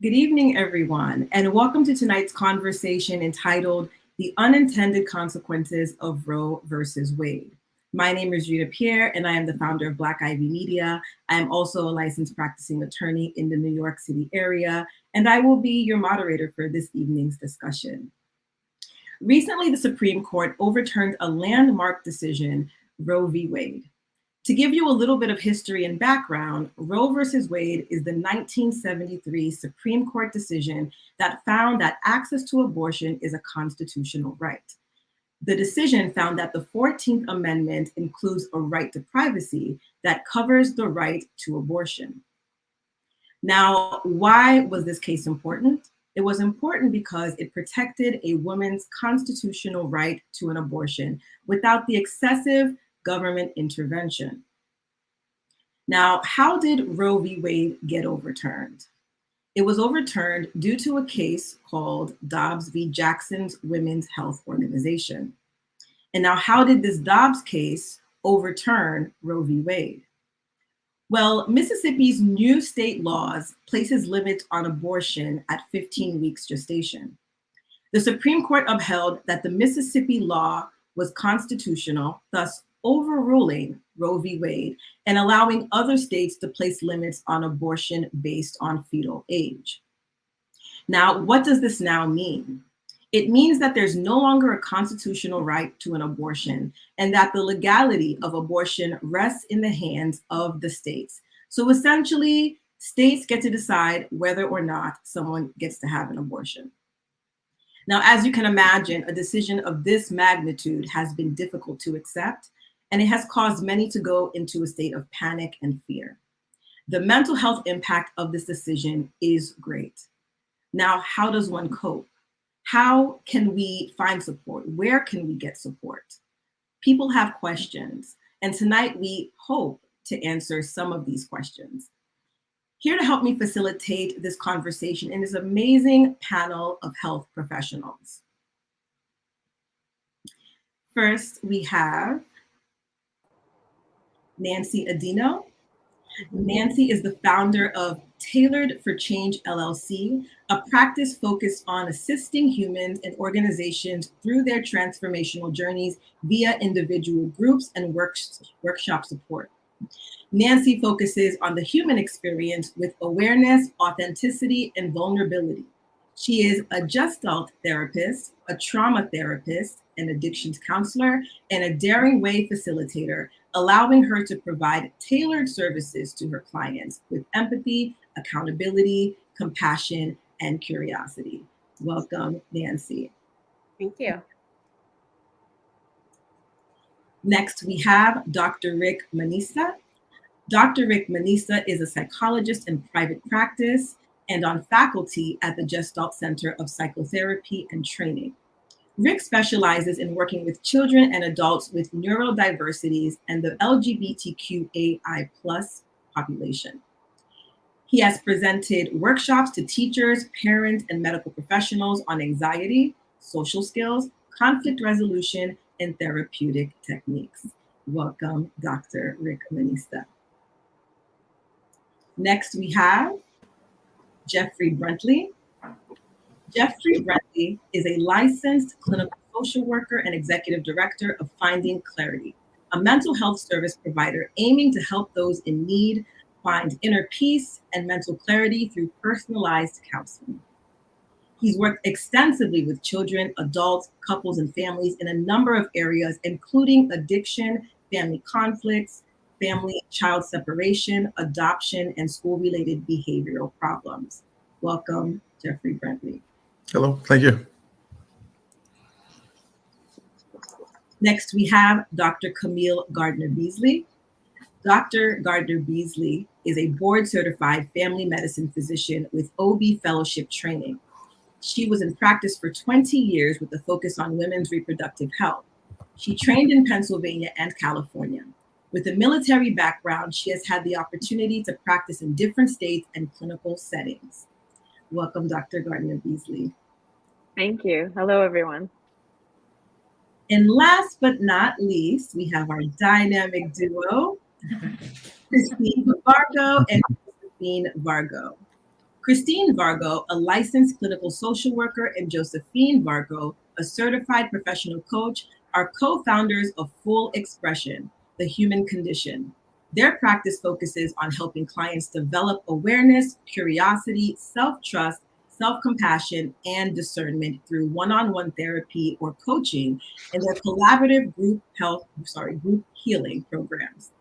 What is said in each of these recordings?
Good evening, everyone, and welcome to tonight's conversation entitled The Unintended Consequences of Roe versus Wade. My name is Rita Pierre, and I am the founder of Black Ivy Media. I am also a licensed practicing attorney in the New York City area, and I will be your moderator for this evening's discussion. Recently, the Supreme Court overturned a landmark decision, Roe v. Wade. To give you a little bit of history and background, Roe versus Wade is the 1973 Supreme Court decision that found that access to abortion is a constitutional right. The decision found that the 14th Amendment includes a right to privacy that covers the right to abortion. Now, why was this case important? It was important because it protected a woman's constitutional right to an abortion without the excessive government intervention. Now, how did Roe v. Wade get overturned? It was overturned due to a case called Dobbs v. Jackson's Women's Health Organization. And now, how did this Dobbs case overturn Roe v. Wade? Well, Mississippi's new state laws places limits on abortion at 15 weeks gestation. The Supreme Court upheld that the Mississippi law was constitutional, thus overruling Roe v. Wade and allowing other states to place limits on abortion based on fetal age. Now, what does this now mean? It means that there's no longer a constitutional right to an abortion and that the legality of abortion rests in the hands of the states. So essentially, states get to decide whether or not someone gets to have an abortion. Now, as you can imagine, a decision of this magnitude has been difficult to accept, and it has caused many to go into a state of panic and fear. The mental health impact of this decision is great. Now, how does one cope? How can we find support? Where can we get support? People have questions, and tonight we hope to answer some of these questions. Here to help me facilitate this conversation is this amazing panel of health professionals. First, we have Nancy Adino. Nancy is the founder of Tailored for Change LLC, a practice focused on assisting humans and organizations through their transformational journeys via individual groups and workshop support. Nancy focuses on the human experience with awareness, authenticity, and vulnerability. She is a Gestalt therapist, a trauma therapist, an addictions counselor, and a Daring Way facilitator, allowing her to provide tailored services to her clients with empathy, accountability, compassion, and curiosity. Welcome, Nancy. Thank you. Next, we have Dr. Rick Moniza. Dr. Rick Moniza is a psychologist in private practice and on faculty at the Gestalt Center of Psychotherapy and Training. Rick specializes in working with children and adults with neurodiversities and the LGBTQAI+ population. He has presented workshops to teachers, parents, and medical professionals on anxiety, social skills, conflict resolution, and therapeutic techniques. Welcome, Dr. Rick Moniza. Next, we have Jeffrey Bruntley. Jeffrey Bruntley is a licensed clinical social worker and executive director of Finding Clarity, a mental health service provider aiming to help those in need find inner peace and mental clarity through personalized counseling. He's worked extensively with children, adults, couples, and families in a number of areas, including addiction, family conflicts, family child separation, adoption, and school-related behavioral problems. Welcome, Jeffrey Bruntley. Hello, thank you. Next, we have Dr. Camille Gardner-Beasley. Dr. Gardner-Beasley is a board-certified family medicine physician with OB fellowship training. She was in practice for 20 years with a focus on women's reproductive health. She trained in Pennsylvania and California. With a military background, she has had the opportunity to practice in different states and clinical settings. Welcome, Dr. Gardner-Beasley. Thank you. Hello, everyone. And last but not least, we have our dynamic duo, Christine Vargo and Josephine Vargo. Christine Vargo, a licensed clinical social worker, and Josephine Vargo, a certified professional coach, are co-founders of Full Expression, the Human Condition. Their practice focuses on helping clients develop awareness, curiosity, self-trust, self-compassion, and discernment through one-on-one therapy or coaching in their collaborative group healing programs.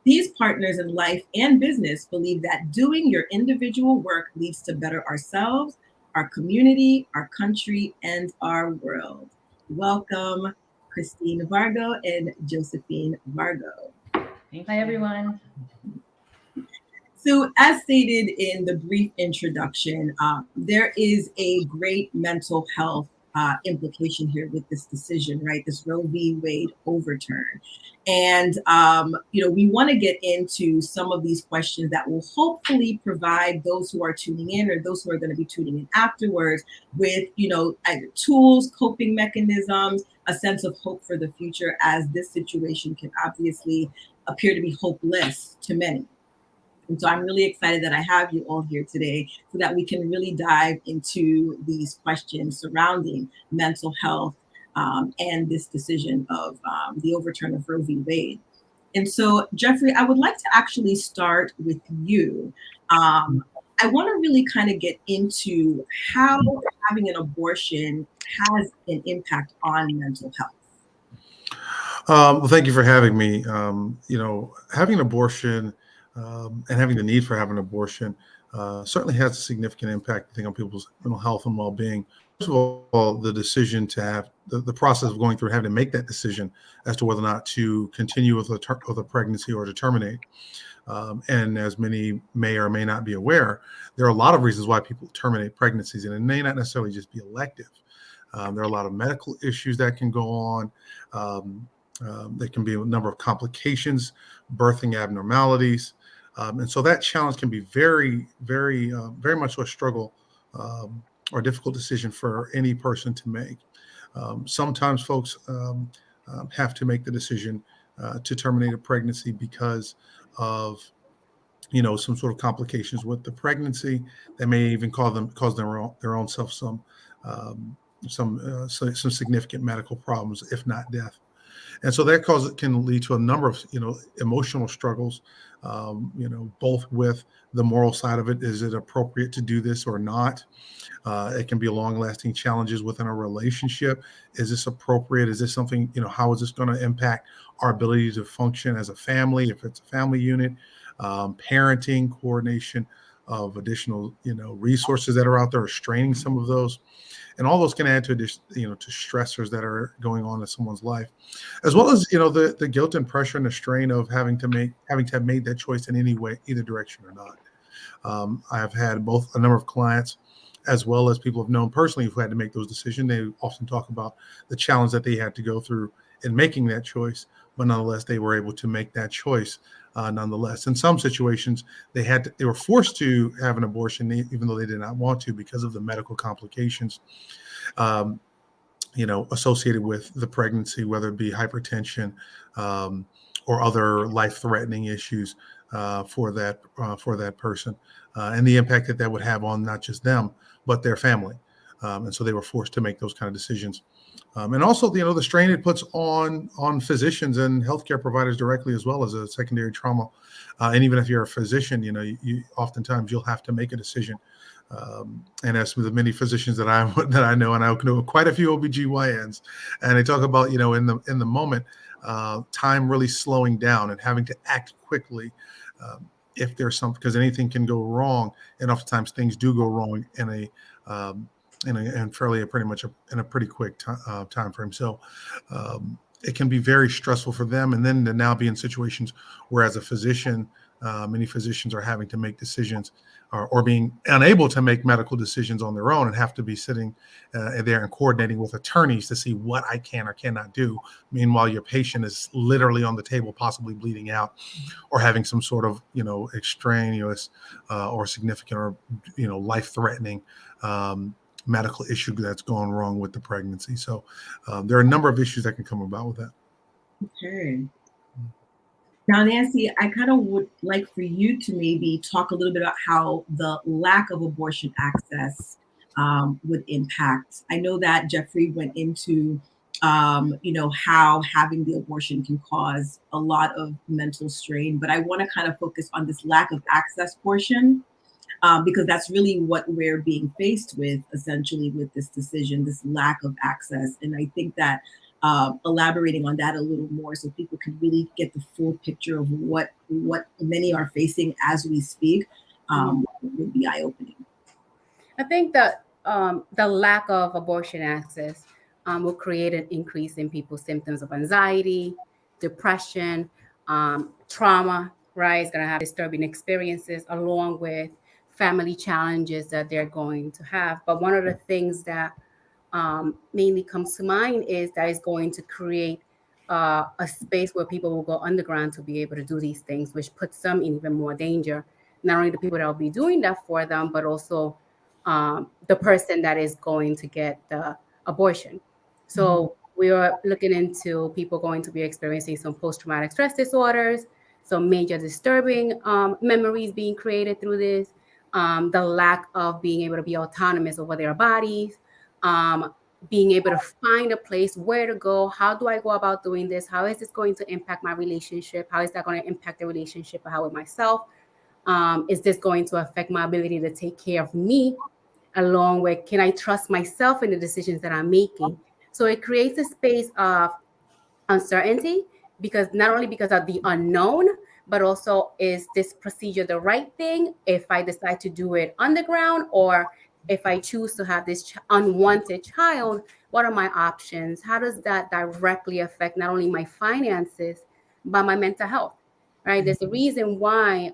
These partners in life and business believe that doing your individual work leads to better ourselves, our community, our country, and our world. Welcome, Christine Vargo and Josephine Vargo. Hi, everyone. So, as stated in the brief introduction, there is a great mental health implication here with this decision, right? This Roe v. Wade overturn. And, we want to get into some of these questions that will hopefully provide those who are tuning in or those who are going to be tuning in afterwards with, either tools, coping mechanisms, a sense of hope for the future, as this situation can obviously appear to be hopeless to many. And so I'm really excited that I have you all here today so that we can really dive into these questions surrounding mental health and this decision of the overturn of Roe v. Wade. And so, Jeffrey, I would like to actually start with you. I want to really kind of get into how having an abortion has an impact on mental health. Well, thank you for having me. Having an abortion and having the need for having an abortion certainly has a significant impact, I think, on people's mental health and well-being. First of all, the decision to have the process of going through and having to make that decision as to whether or not to continue with a pregnancy or to terminate. And as many may or may not be aware, there are a lot of reasons why people terminate pregnancies, and it may not necessarily just be elective. There are a lot of medical issues that can go on. There can be a number of complications, birthing abnormalities. And so that challenge can be very, very, very much a struggle or a difficult decision for any person to make. Sometimes folks have to make the decision to terminate a pregnancy because of some sort of complications with the pregnancy that may even cause their own self some significant medical problems, if not death. And so that can lead to a number of, emotional struggles, both with the moral side of it. Is it appropriate to do this or not? It can be long-lasting challenges within a relationship. Is this appropriate? Is this something, how is this going to impact our ability to function as a family, if it's a family unit, parenting, coordination of additional, resources that are out there, restraining some of those. And all those can add to, to stressors that are going on in someone's life, as well as, the guilt and pressure and the strain of having to have made that choice in any way, either direction or not. I've had both a number of clients, as well as people have known personally who had to make those decisions. They often talk about the challenge that they had to go through in making that choice, but nonetheless, they were able to make that choice. Nonetheless, in some situations, they were forced to have an abortion, even though they did not want to, because of the medical complications, associated with the pregnancy, whether it be hypertension or other life-threatening issues for that person, and the impact that would have on not just them but their family. And so they were forced to make those kind of decisions. And also, the strain it puts on physicians and healthcare providers directly, as well as a secondary trauma. And even if you're a physician, you oftentimes you'll have to make a decision. And as with the many physicians that I know, and I know quite a few OBGYNs, and they talk about, in the moment, time really slowing down and having to act quickly. If there's something, because anything can go wrong, and oftentimes things do go wrong in a pretty quick time frame. So it can be very stressful for them, and then to now be in situations where, as a physician, many physicians are having to make decisions or being unable to make medical decisions on their own, and have to be sitting there and coordinating with attorneys to see what I can or cannot do. Meanwhile, your patient is literally on the table, possibly bleeding out, or having some sort of extraneous or significant or life-threatening medical issue that's gone wrong with the pregnancy. So there are a number of issues that can come about with that. Okay. Now, Nancy, I kind of would like for you to maybe talk a little bit about how the lack of abortion access would impact. I know that Jeffrey went into, how having the abortion can cause a lot of mental strain, but I want to kind of focus on this lack of access portion, because that's really what we're being faced with, essentially, with this decision, this lack of access. And I think that elaborating on that a little more, so people can really get the full picture of what many are facing as we speak, would be eye opening. I think that the lack of abortion access will create an increase in people's symptoms of anxiety, depression, trauma, right? It's going to have disturbing experiences along with family challenges that they're going to have. But one of the things that mainly comes to mind is that it's going to create a space where people will go underground to be able to do these things, which puts them in even more danger. Not only the people that will be doing that for them, but also the person that is going to get the abortion. So we are looking into people going to be experiencing some post-traumatic stress disorders, some major disturbing memories being created through this, the lack of being able to be autonomous over their bodies, being able to find a place where to go. How do I go about doing this? How is this going to impact my relationship? How is that going to impact the relationship I have with myself? Is this going to affect my ability to take care of me? Along with, can I trust myself in the decisions that I'm making? So it creates a space of uncertainty, because not only because of the unknown, but also, is this procedure the right thing if I decide to do it underground, or if I choose to have this unwanted child, what are my options? How does that directly affect not only my finances, but my mental health, right? There's a reason why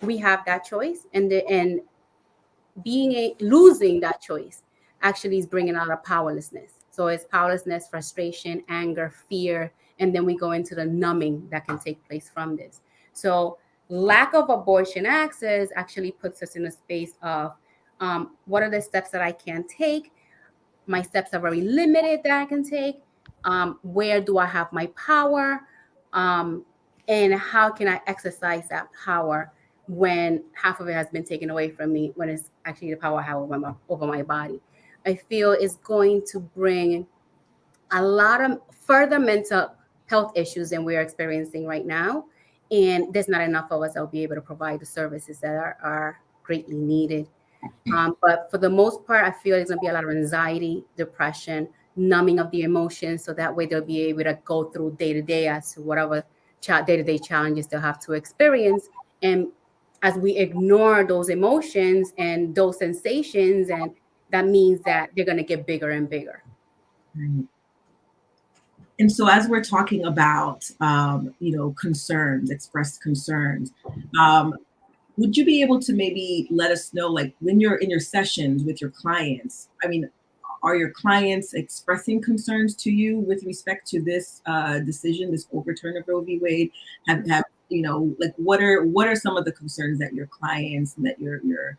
we have that choice, and losing that choice actually is bringing out of powerlessness. So it's powerlessness, frustration, anger, fear, and then we go into the numbing that can take place from this. So lack of abortion access actually puts us in a space of what are the steps that I can take? My steps are very limited that I can take. Where do I have my power? And how can I exercise that power when half of it has been taken away from me, when it's actually the power I have over my body? I feel it's going to bring a lot of further mental health issues than we're experiencing right now. And there's not enough of us that will be able to provide the services that are greatly needed. But for the most part, I feel there's going to be a lot of anxiety, depression, numbing of the emotions. So that way they'll be able to go through day to day as to whatever day-to-day challenges they'll have to experience. And as we ignore those emotions and those sensations, and that means that they're going to get bigger and bigger. Right. And so, as we're talking about, concerns, expressed concerns, would you be able to maybe let us know, like when you're in your sessions with your clients, I mean, are your clients expressing concerns to you with respect to this decision, this overturn of Roe v. Wade? What are some of the concerns that your clients and that your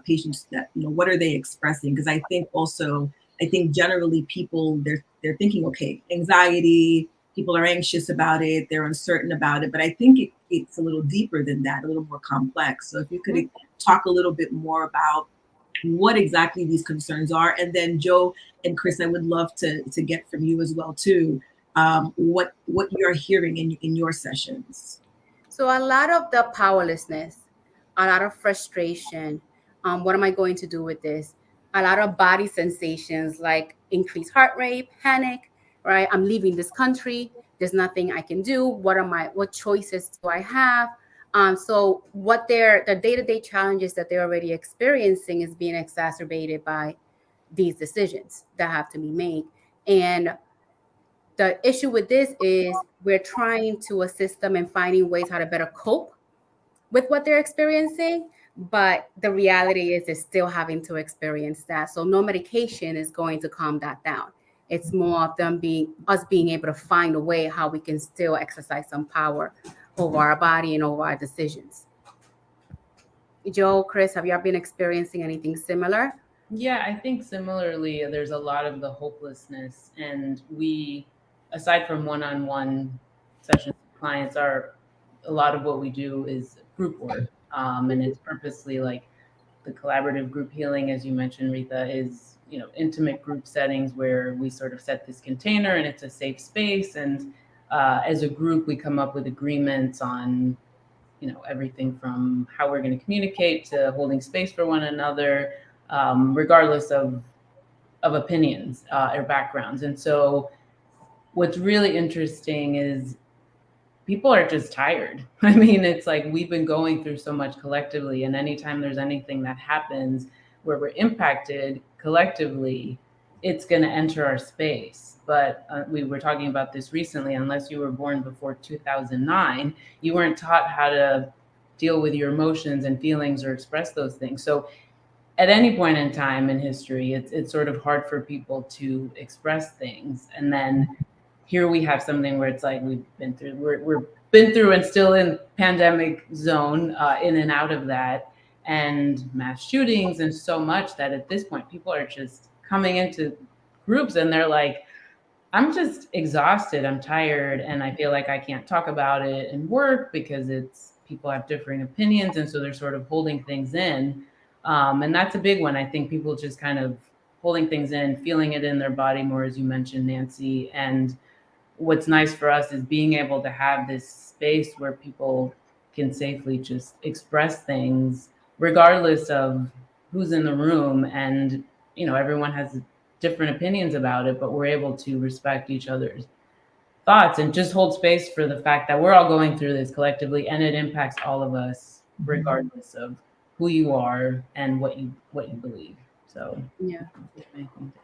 patients, that what are they expressing? Because I think generally people they're thinking, okay, anxiety. People are anxious about it. They're uncertain about it. But I think it's a little deeper than that, a little more complex. So if you could talk a little bit more about what exactly these concerns are. And then Joe and Chris, I would love to get from you as well, too, what you're hearing in your sessions. So a lot of the powerlessness, a lot of frustration. What am I going to do with this? A lot of body sensations like increased heart rate, panic, right? I'm leaving this country. There's nothing I can do. What choices do I have? So what the day-to-day challenges that they're already experiencing is being exacerbated by these decisions that have to be made. And the issue with this is we're trying to assist them in finding ways how to better cope with what they're experiencing. But the reality is they're still having to experience that. So no medication is going to calm that down. It's more of us being able to find a way how we can still exercise some power over our body and over our decisions. Joe, Chris, have you been experiencing anything similar? Yeah, I think similarly, there's a lot of the hopelessness, and we, aside from one-on-one sessions with clients are a lot of what we do is group work. And it's purposely like the collaborative group healing, as you mentioned, Rita, is, you know, intimate group settings where we sort of set this container and it's a safe space. And as a group, we come up with agreements on, you know, everything from how we're going to communicate to holding space for one another, regardless of opinions or backgrounds. And so what's really interesting is people are just tired. I mean, it's like we've been going through so much collectively, and anytime there's anything that happens where we're impacted collectively, it's going to enter our space. But we were talking about this recently. Unless you were born before 2009, you weren't taught how to deal with your emotions and feelings or express those things. So at any point in time in history, it's sort of hard for people to express things. And then here we have something where it's like we've been through, we're been through and still in pandemic zone, in and out of that, and mass shootings and so much that at this point people are just coming into groups and they're like, I'm just exhausted, I'm tired, and I feel like I can't talk about it in work because it's people have differing opinions, and so they're sort of holding things in. And that's a big one. I think people just kind of holding things in, feeling it in their body more, as you mentioned, Nancy. And what's nice for us is being able to have this space where people can safely just express things regardless of who's in the room. And, you know, everyone has different opinions about it, but we're able to respect each other's thoughts and just hold space for the fact that we're all going through this collectively, and it impacts all of us regardless of who you are and what you believe. So yeah.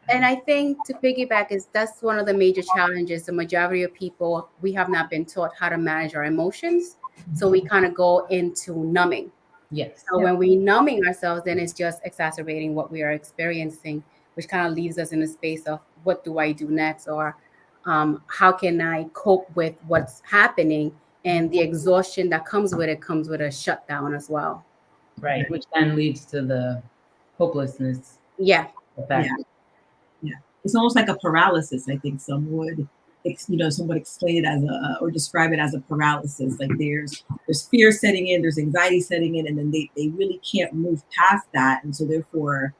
And I think to piggyback is that's one of the major challenges. The majority of people, we have not been taught how to manage our emotions. So we kind of go into numbing. Yes. So when we numbing ourselves, then it's just exacerbating what we are experiencing, which kind of leaves us in a space of what do I do next, or how can I cope with what's happening, and the exhaustion that comes with it comes with a shutdown as well. Right, which then leads to the hopelessness. Yeah. Effect. Yeah. It's almost like a paralysis. I think some would, some would explain it as or describe it as a paralysis. Like there's fear setting in, there's anxiety setting in, and then they really can't move past that, and so therefore,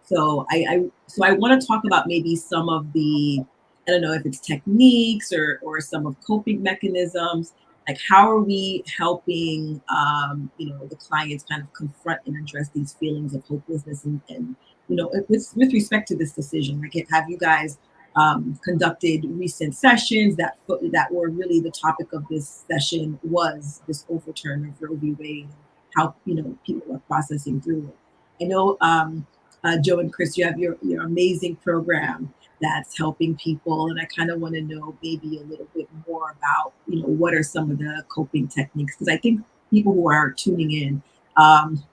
so I want to talk about maybe some of the, I don't know if it's techniques or some of coping mechanisms. Like how are we helping, the clients kind of confront and address these feelings of hopelessness and with respect to this decision? Like, have you guys conducted recent sessions that were really the topic of this session was this overturn of Roe v. Wade, how people are processing through it? I know Joe and Chris, you have your amazing program that's helping people, and I kind of want to know maybe a little bit more about what are some of the coping techniques, because I think people who are tuning in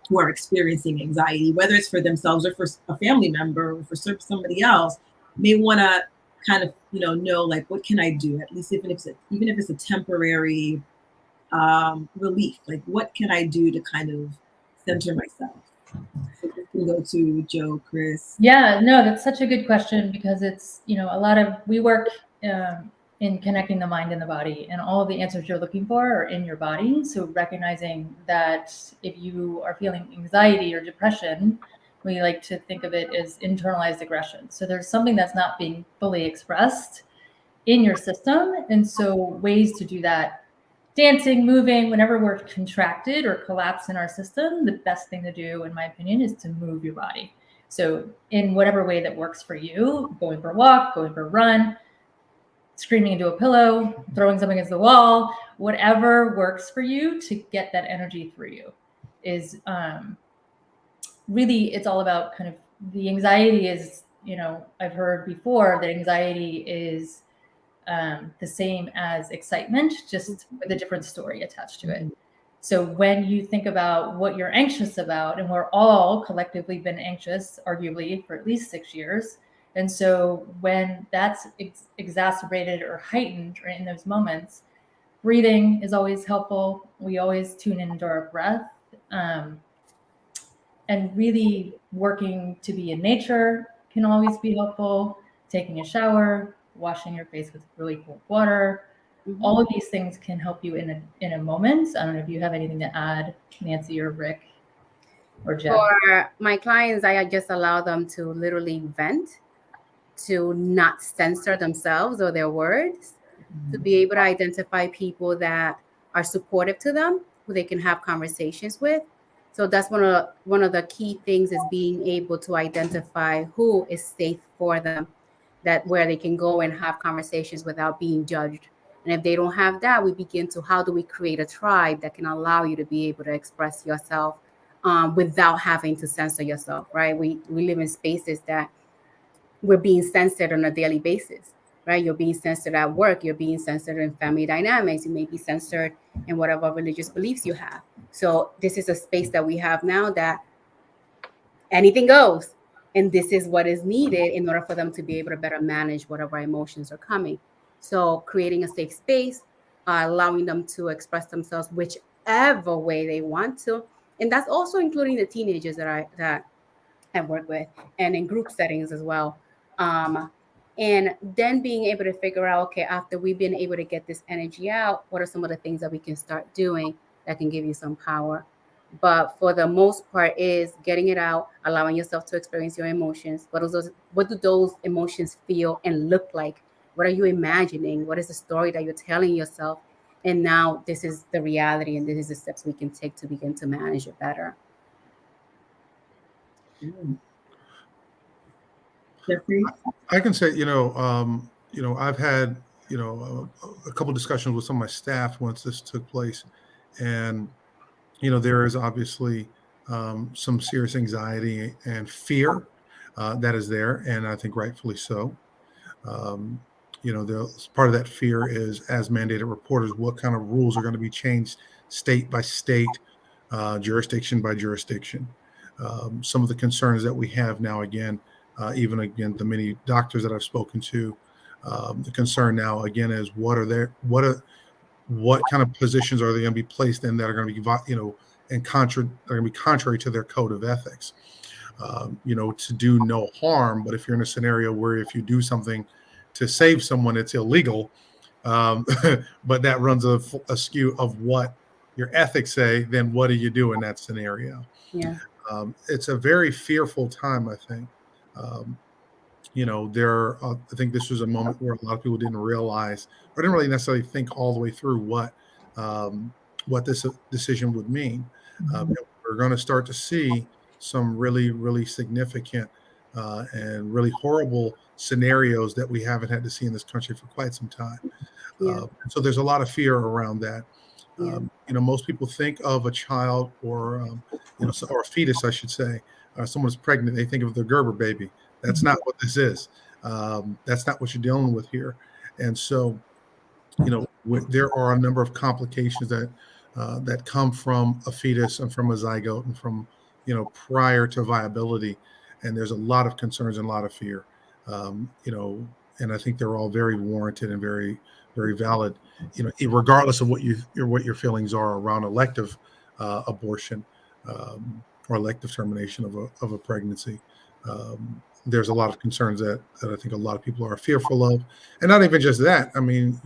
who are experiencing anxiety, whether it's for themselves or for a family member or for somebody else, may want to kind of know like, what can I do, at least even if it's a temporary relief, like what can I do to kind of center myself? So we can go to Joe, Chris. Yeah, no, that's such a good question, because it's, we work in connecting the mind and the body, and all of the answers you're looking for are in your body. So recognizing that if you are feeling anxiety or depression, we like to think of it as internalized aggression. So there's something that's not being fully expressed in your system. And so ways to do that: dancing, moving. Whenever we're contracted or collapsed in our system, the best thing to do, in my opinion, is to move your body. So in whatever way that works for you, going for a walk, going for a run, screaming into a pillow, throwing something against the wall, whatever works for you to get that energy through you is really, it's all about kind of the anxiety is, I've heard before that anxiety is the same as excitement, just with a different story attached to it. So when you think about what you're anxious about, and we're all collectively been anxious, arguably, for at least 6 years. And so when that's exacerbated or heightened in those moments, breathing is always helpful. We always tune into our breath, and really working to be in nature can always be helpful. Taking a shower, washing your face with really cold water, all of these things can help you in a moment. I don't know if you have anything to add, Nancy or Rick or Jeff. For my clients, I just allow them to literally vent, to not censor themselves or their words, to be able to identify people that are supportive to them, who they can have conversations with. So that's one of the key things, is being able to identify who is safe for them, that where they can go and have conversations without being judged. And if they don't have that, we begin to, how do we create a tribe that can allow you to be able to express yourself without having to censor yourself, right? We live in spaces that we're being censored on a daily basis, right? You're being censored at work. You're being censored in family dynamics. You may be censored in whatever religious beliefs you have. So this is a space that we have now that anything goes. And this is what is needed in order for them to be able to better manage whatever emotions are coming. So creating a safe space, allowing them to express themselves whichever way they want to. And that's also including the teenagers that I work with, and in group settings as well. And then being able to figure out, okay, after we've been able to get this energy out, what are some of the things that we can start doing that can give you some power? But for the most part is getting it out, allowing yourself to experience your emotions. What do those emotions feel and look like? What are you imagining? What is the story that you're telling yourself? And now this is the reality, and this is the steps we can take to begin to manage it better. Jeffrey? I can say, I've had, a couple discussions with some of my staff once this took place, and there is obviously some serious anxiety and fear that is there, and I think rightfully so. Part of that fear is, as mandated reporters, what kind of rules are going to be changed state by state, jurisdiction by jurisdiction. Some of the concerns that we have now, even the many doctors that I've spoken to, the concern now again is what kind of positions are they going to be placed in that are going to be, are going to be contrary to their code of ethics. To do no harm, but if you're in a scenario where if you do something to save someone, it's illegal, but that runs askew of what your ethics say, then what do you do in that scenario? Yeah. It's a very fearful time, I think. I think this was a moment where a lot of people didn't realize, or didn't really necessarily think all the way through what this decision would mean. We're going to start to see some really, really significant and really horrible scenarios that we haven't had to see in this country for quite some time. Yeah. So there's a lot of fear around that. Yeah. Most people think of a child or a fetus, I should say. Someone's pregnant, they think of the Gerber baby. That's not what this is. That's not what you're dealing with here. And so, there are a number of complications that come from a fetus and from a zygote and from, prior to viability. And there's a lot of concerns and a lot of fear, and I think they're all very warranted and very, very valid, regardless of what your feelings are around elective abortion or elective termination of a pregnancy. There's a lot of concerns that I think a lot of people are fearful of, and not even just that. I mean,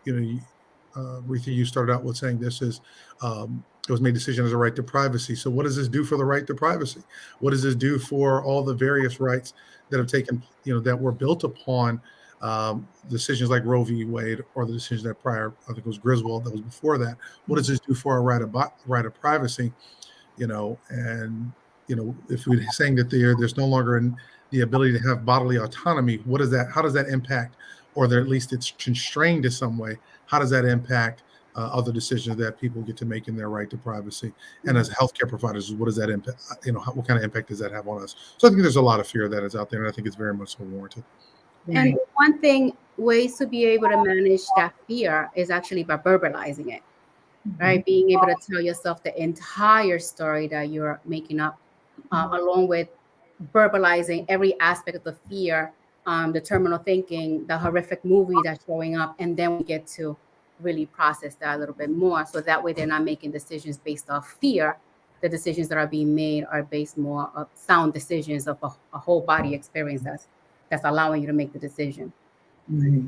Retha, you started out with saying this is it was made decision as a right to privacy. So what does this do for the right to privacy? What does this do for all the various rights that have taken, that were built upon decisions like Roe v. Wade, or the decisions that prior, I think it was Griswold that was before that? What does this do for our right of privacy? If we're saying that there's no longer the ability to have bodily autonomy, how does that impact, or at least it's constrained in some way, how does that impact other decisions that people get to make in their right to privacy? And as healthcare providers, what does that impact, what kind of impact does that have on us? So I think there's a lot of fear that is out there, and I think it's very much so warranted. And one thing, ways to be able to manage that fear is actually by verbalizing it, right? Being able to tell yourself the entire story that you're making up, along with verbalizing every aspect of the fear, the terminal thinking, the horrific movie that's showing up, and then we get to really process that a little bit more. So that way they're not making decisions based off fear. The decisions that are being made are based more of sound decisions of a whole body experience that's allowing you to make the decision. Right.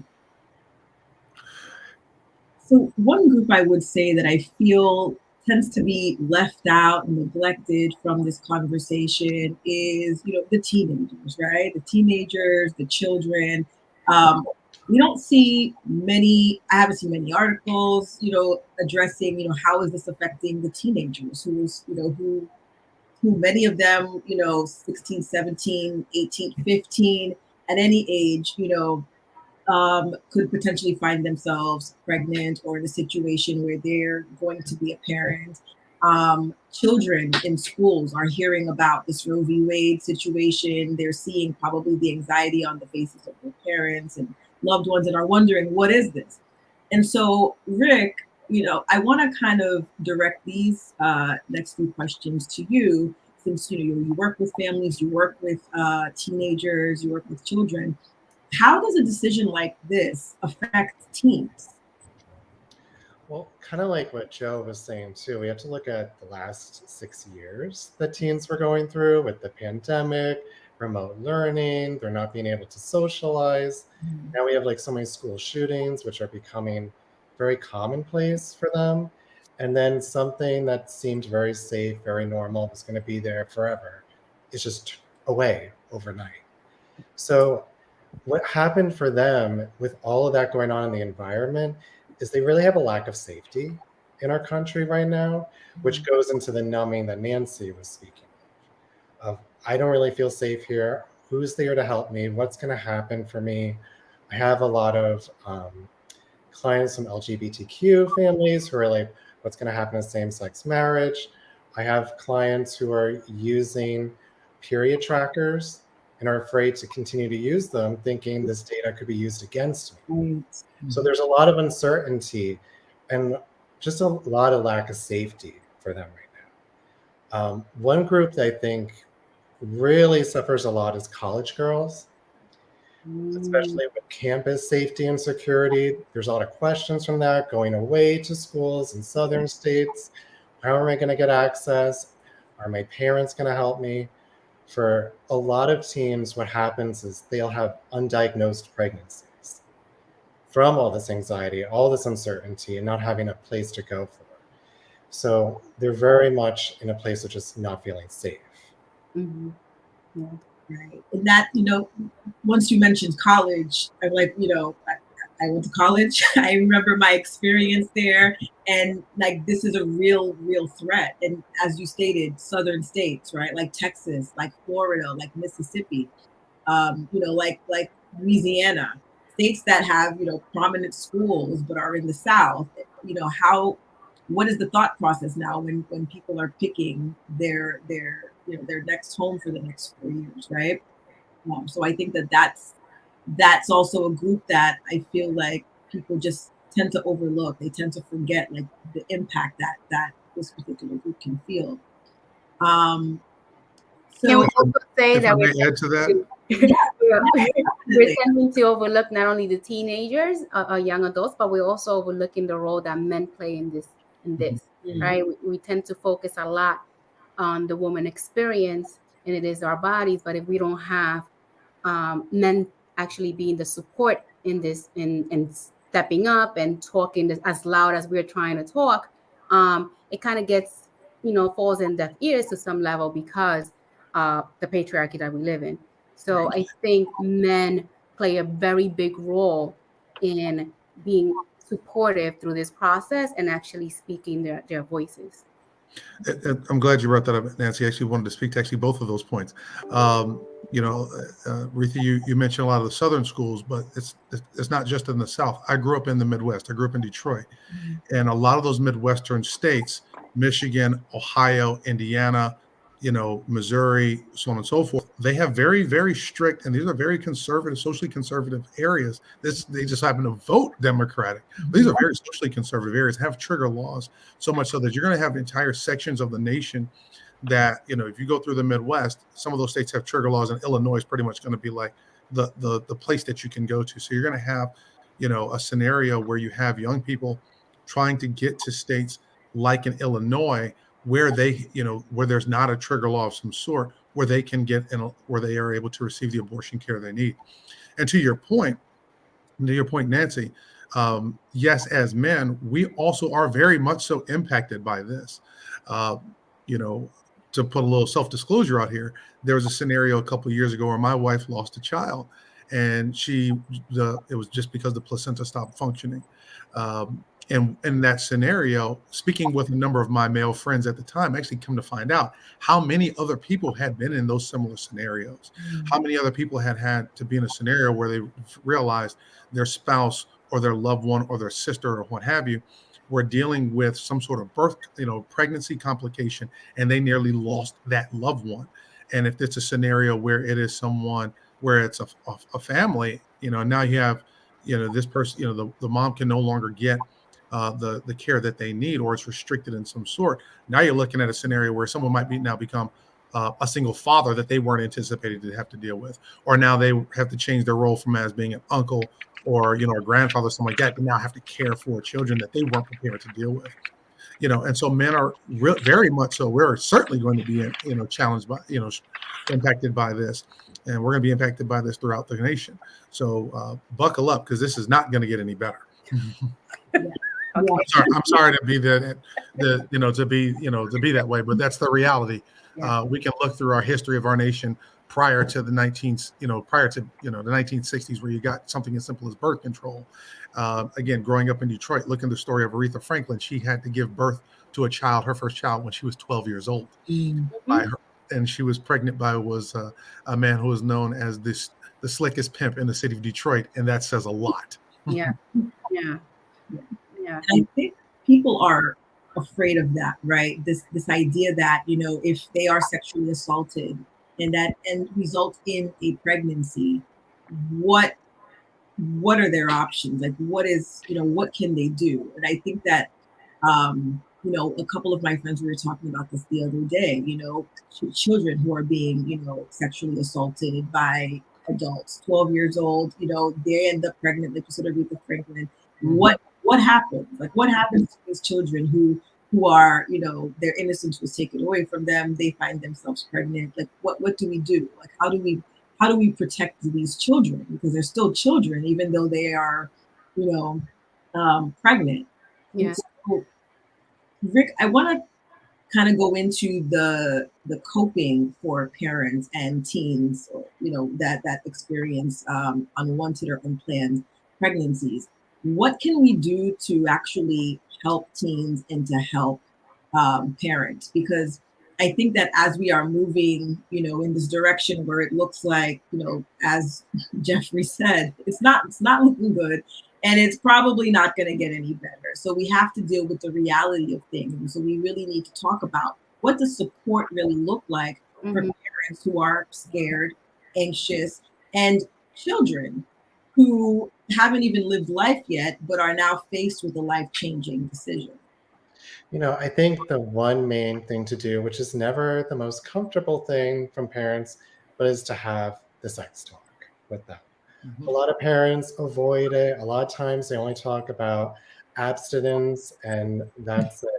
So one group I would say that I feel tends to be left out and neglected from this conversation is, the teenagers, right? The teenagers, the children. Um, we don't see many, I haven't seen many articles, addressing, how is this affecting the teenagers who many of them, 16, 17, 18, 15, at any age, could potentially find themselves pregnant or in a situation where they're going to be a parent. Children in schools are hearing about this Roe v. Wade situation. They're seeing probably the anxiety on the faces of their parents and loved ones and are wondering, what is this? And so, Rick, I want to kind of direct these next few questions to you, since you work with families, you work with teenagers, you work with children. How does a decision like this affect teens? Well, kind of like what Joe was saying too, we have to look at the last 6 years that teens were going through with the pandemic, remote learning, they're not being able to socialize. Now we have like so many school shootings, which are becoming very commonplace for them. And then something that seemed very safe, very normal, was going to be there forever, is just away overnight. So what happened for them with all of that going on in the environment is they really have a lack of safety in our country right now, which goes into the numbing that Nancy was speaking of. I don't really feel safe here. Who's there to help me? What's going to happen for me? I have a lot of clients from LGBTQ families who are like, what's going to happen in same-sex marriage? I have clients who are using period trackers and are afraid to continue to use them, thinking this data could be used against me. So there's a lot of uncertainty and just a lot of lack of safety for them right now. One group that I think really suffers a lot is college girls, especially with campus safety and security. There's a lot of questions from that, going away to schools in southern states. How am I going to get access? Are my parents going to help me? For a lot of teens, what happens is they'll have undiagnosed pregnancies from all this anxiety, all this uncertainty, and not having a place to go for. So they're very much in a place of just not feeling safe. Mm-hmm. Yeah. Right. And that, once you mentioned college, I'm like, I went to college. I remember my experience there, and like this is a real threat. And as you stated, southern states, right, like Texas, like Florida, like Mississippi, like Louisiana, states that have prominent schools but are in the South. What is the thought process now when people are picking their next home for the next 4 years, right? So I think that's also a group that I feel like people just tend to overlook. They tend to forget like the impact that this particular group can feel. Can we also say if that I may add to that? we're tending to overlook not only the teenagers or young adults, but we're also overlooking the role that men play in this, Mm-hmm. right? We tend to focus a lot on the woman experience, and it is our bodies. But if we don't have men actually being the support in this and stepping up and talking as loud as we're trying to talk, it kind of gets, falls in deaf ears to some level because the patriarchy that we live in. So I think men play a very big role in being supportive through this process and actually speaking their voices. I'm glad you brought that up, Nancy. I actually wanted to speak to actually both of those points. Retha, you mentioned a lot of the southern schools, but it's not just in the South. I grew up in the Midwest. I grew up in Detroit, and a lot of those Midwestern states, Michigan, Ohio, Indiana, Missouri, so on and so forth, they have very, very strict, and these are very conservative, socially conservative areas. They just happen to vote Democratic. These are very socially conservative areas, have trigger laws, so much so that you're going to have entire sections of the nation that, if you go through the Midwest, some of those states have trigger laws, and Illinois is pretty much going to be like the place that you can go to. So you're going to have, a scenario where you have young people trying to get to states like in Illinois, where where there's not a trigger law of some sort, where they can where they are able to receive the abortion care they need. And to your point, Nancy, yes, as men, we also are very much so impacted by this. Uh, you know, to put a little self-disclosure out here, there was a scenario a couple of years ago where my wife lost a child, and it was just because the placenta stopped functioning. And in that scenario, speaking with a number of my male friends at the time, actually come to find out how many other people had been in those similar scenarios. How many other people had to be in a scenario where they realized their spouse or their loved one or their sister or what have you were dealing with some sort of pregnancy complication, and they nearly lost that loved one. And if it's a scenario where it is someone where it's a family, now you have, this person, the mom can no longer get the care that they need, or it's restricted in some sort. Now you're looking at a scenario where someone might now become a single father that they weren't anticipated to have to deal with, or now they have to change their role from as being an uncle or a grandfather, something like that, to now have to care for children that they weren't prepared to deal with. And so men are very much so. We're certainly going to be, challenged by, impacted by this, and we're going to be impacted by this throughout the nation. So buckle up, because this is not going to get any better. I'm sorry to be to be that way, but that's the reality. We can look through our history of our nation prior to the 1960s, where you got something as simple as birth control. Again, growing up in Detroit, look at the story of Aretha Franklin. She had to give birth to her first child, when she was 12 years old. By her, and she was pregnant by a man who was known as the slickest pimp in the city of Detroit, and that says a lot. Yeah. I think people are afraid of that, right? This idea that, if they are sexually assaulted and results in a pregnancy, what are their options? Like, what can they do? And I think that, a couple of my friends, we were talking about this the other day, children who are being, sexually assaulted by adults, 12 years old, they end up pregnant, like you said, Aretha Franklin. What happens? Like, what happens to these children who are, their innocence was taken away from them? They find themselves pregnant. Like, what do we do? Like, how do we protect these children? Because they're still children, even though they are, pregnant. Yeah. So, Rick, I want to kind of go into the coping for parents and teens, that experience unwanted or unplanned pregnancies. What can we do to actually help teens and to help parents? Because I think that as we are moving, in this direction where it looks like, as Jeffrey said, it's not looking good, and it's probably not going to get any better. So we have to deal with the reality of things. And so we really need to talk about, what does support really look like for parents who are scared, anxious, and children who haven't even lived life yet, but are now faced with a life-changing decision. I think the one main thing to do, which is never the most comfortable thing from parents, but is to have the sex talk with them. A lot of parents avoid it. A lot of times they only talk about abstinence, and that's it.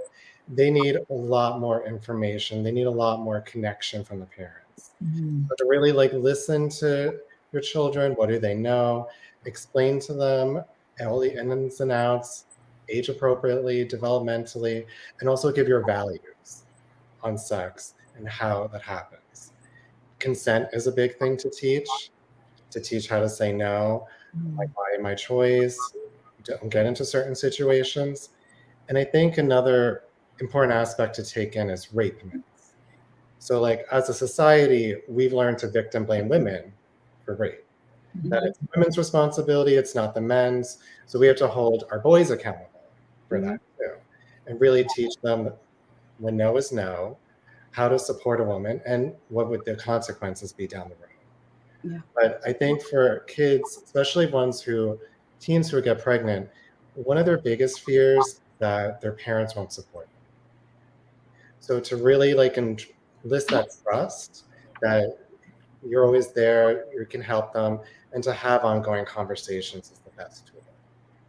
They need a lot more information. They need a lot more connection from the parents. But to really listen to your children, what do they know? Explain to them all the ins and outs, age appropriately, developmentally, and also give your values on sex and how that happens. Consent is a big thing to teach how to say no, like, why my choice, don't get into certain situations. And I think another important aspect to take in is rape myths. So as a society, we've learned to victim blame women for rape. That it's women's responsibility, it's not the men's. So we have to hold our boys accountable for that too, and really teach them when no is no, how to support a woman, and what would the consequences be down the road. But I think for kids, especially teens who get pregnant, one of their biggest fears that their parents won't support them. So to really enlist that trust that you're always there, you can help them, and to have ongoing conversations is the best tool.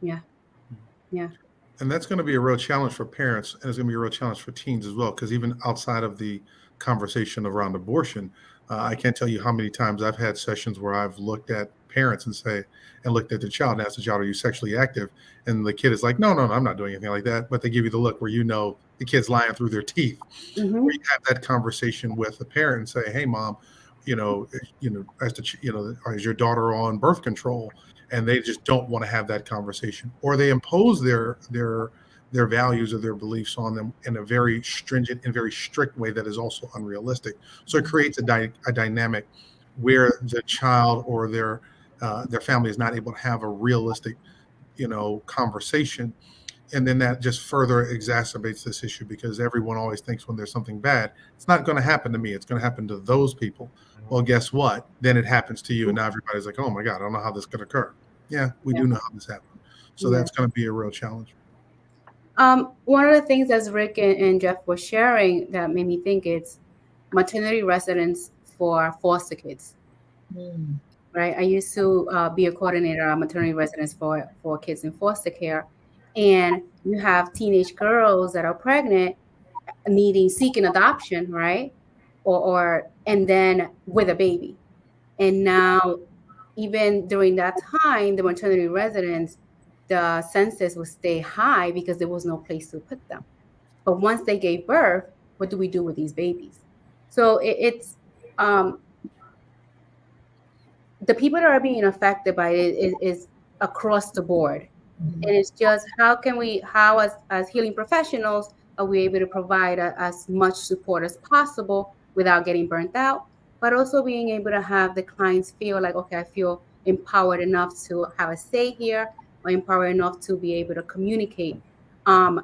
Yeah. And that's going to be a real challenge for parents, and it's going to be a real challenge for teens as well, because even outside of the conversation around abortion, I can't tell you how many times I've had sessions where I've looked at parents and say, and looked at the child and asked the child, are you sexually active? And the kid is like, no, I'm not doing anything like that. But they give you the look where the kid's lying through their teeth. Mhm. Where you have that conversation with the parent and say, hey, mom, is your daughter on birth control? And they just don't want to have that conversation, or they impose their values or their beliefs on them in a very stringent and very strict way that is also unrealistic. So it creates a dynamic where the child or their family is not able to have a realistic, conversation. And then that just further exacerbates this issue, because everyone always thinks when there's something bad, it's not going to happen to me. It's going to happen to those people. Well, guess what? Then it happens to you. And now everybody's like, oh my God, I don't know how this could occur. Yeah, we do know how this happened. So that's going to be a real challenge. One of the things as Rick and Jeff were sharing that made me think it's maternity residence for foster kids. Right. I used to be a coordinator at maternity residence for kids in foster care. And you have teenage girls that are pregnant, seeking adoption, right? And then with a baby. And now, even during that time, the maternity residence, the census would stay high because there was no place to put them. But once they gave birth, what do we do with these babies? So it's the people that are being affected by it is across the board. And it's just how as healing professionals are we able to provide as much support as possible without getting burnt out, but also being able to have the clients feel like, okay, I feel empowered enough to have a say here, or empowered enough to be able to communicate. To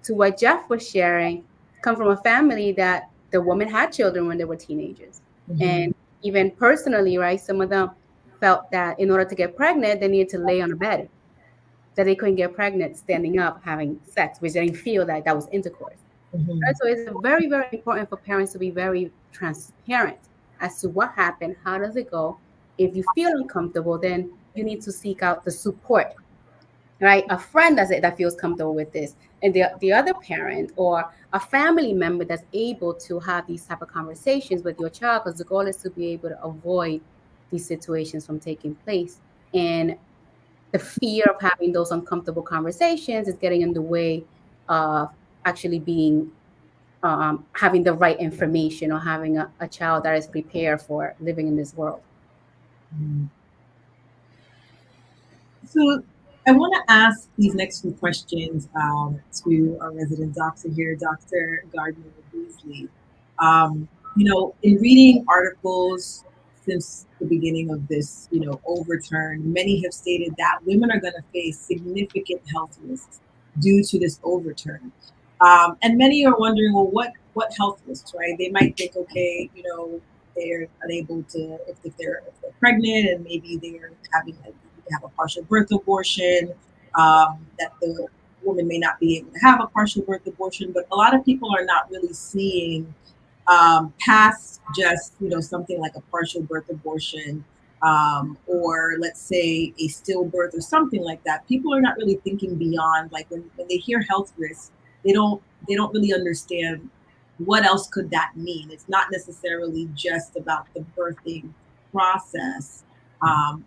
what Jeff was sharing, come from a family that the woman had children when they were teenagers. And even personally, right, some of them felt that in order to get pregnant, they needed to lay on a bed, that they couldn't get pregnant standing up having sex, which they didn't feel that was intercourse. Right? So it's very, very important for parents to be very transparent as to what happened, how does it go. If you feel uncomfortable, then you need to seek out the support, right? A friend that feels comfortable with this, and the other parent or a family member that's able to have these type of conversations with your child, because the goal is to be able to avoid these situations from taking place. And the fear of having those uncomfortable conversations is getting in the way of actually being having the right information, or having a child that is prepared for living in this world. So I want to ask these next few questions to our resident doctor here, Dr. Gardner-Beasley. In reading articles since the beginning of this, overturn, many have stated that women are going to face significant health risks due to this overturn. And many are wondering, well, what health risks, right? They might think, okay, they're unable to, if they're pregnant and maybe they're having have a partial birth abortion, that the woman may not be able to have a partial birth abortion. But a lot of people are not really seeing past just, something like a partial birth abortion, or let's say a stillbirth or something like that. People are not really thinking beyond, like when they hear health risks, they don't really understand what else could that mean. It's not necessarily just about the birthing process.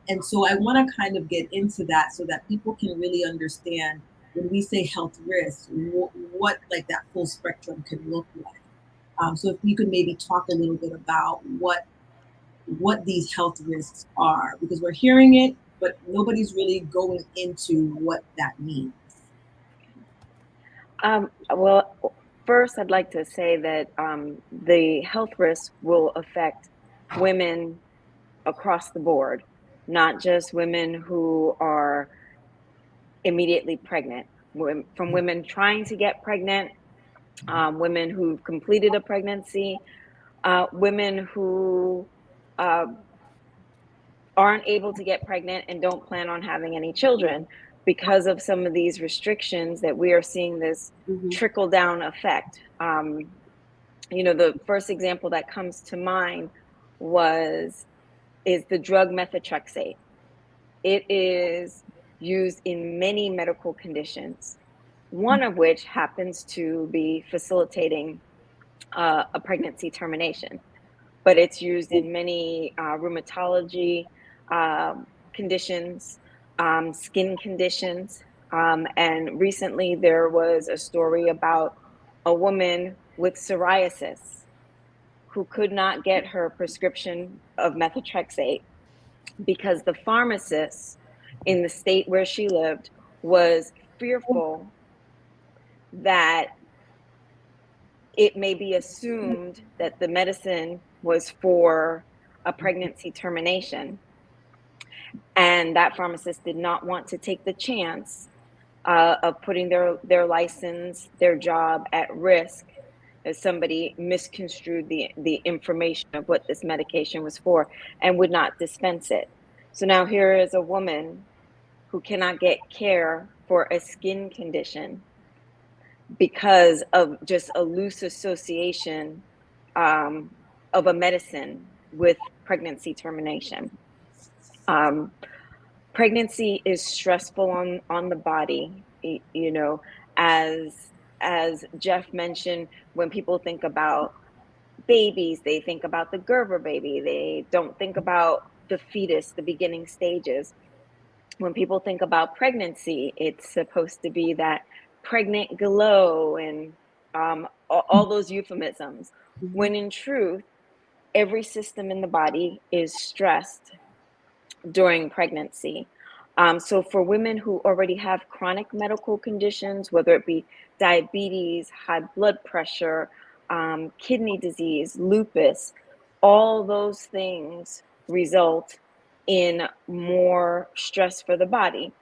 And so I want to kind of get into that so that people can really understand when we say health risks, what like that full spectrum can look like. So if you could maybe talk a little bit about what these health risks are, because we're hearing it, but nobody's really going into what that means. Well, first, I'd like to say that the health risks will affect women across the board, not just women who are immediately pregnant, from women trying to get pregnant, women who've completed a pregnancy, women who aren't able to get pregnant and don't plan on having any children because of some of these restrictions that we are seeing this trickle down effect. The first example that comes to mind is the drug methotrexate. It is used in many medical conditions, one of which happens to be facilitating a pregnancy termination. But it's used in many rheumatology, conditions, skin conditions. And recently there was a story about a woman with psoriasis who could not get her prescription of methotrexate because the pharmacist in the state where she lived was fearful that it may be assumed that the medicine was for a pregnancy termination. And that pharmacist did not want to take the chance of putting their license, their job at risk as somebody misconstrued the information of what this medication was for and would not dispense it. So now here is a woman who cannot get care for a skin condition because of just a loose association of a medicine with pregnancy termination. Pregnancy is stressful on the body, you know, as Jeff mentioned, when people think about babies, they think about the Gerber baby. They don't think about the fetus, the beginning stages. When people think about pregnancy, it's supposed to be that pregnant glow and all those euphemisms, when in truth, every system in the body is stressed during pregnancy. So for women who already have chronic medical conditions, whether it be diabetes, high blood pressure, kidney disease, lupus, all those things result in more stress for the body.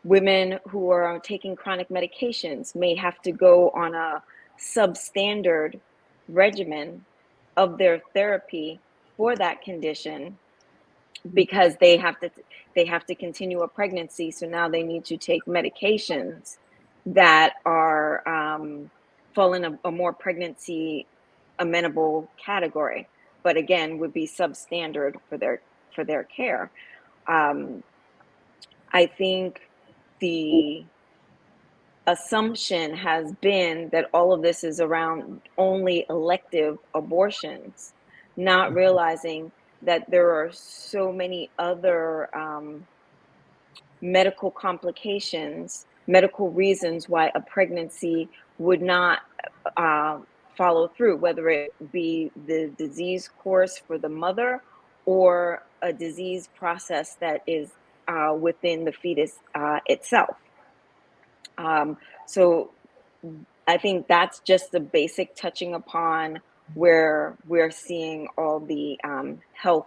Women who are taking chronic medications may have to go on a substandard regimen of their therapy for that condition because they have to continue a pregnancy. So now they need to take medications that are fall in a more pregnancy amenable category, but again would be substandard for their care. I think the assumption has been that all of this is around only elective abortions, not realizing that there are so many other medical complications, medical reasons why a pregnancy would not follow through, whether it be the disease course for the mother or a disease process that is within the fetus itself. So I think that's just the basic touching upon where we're seeing all the health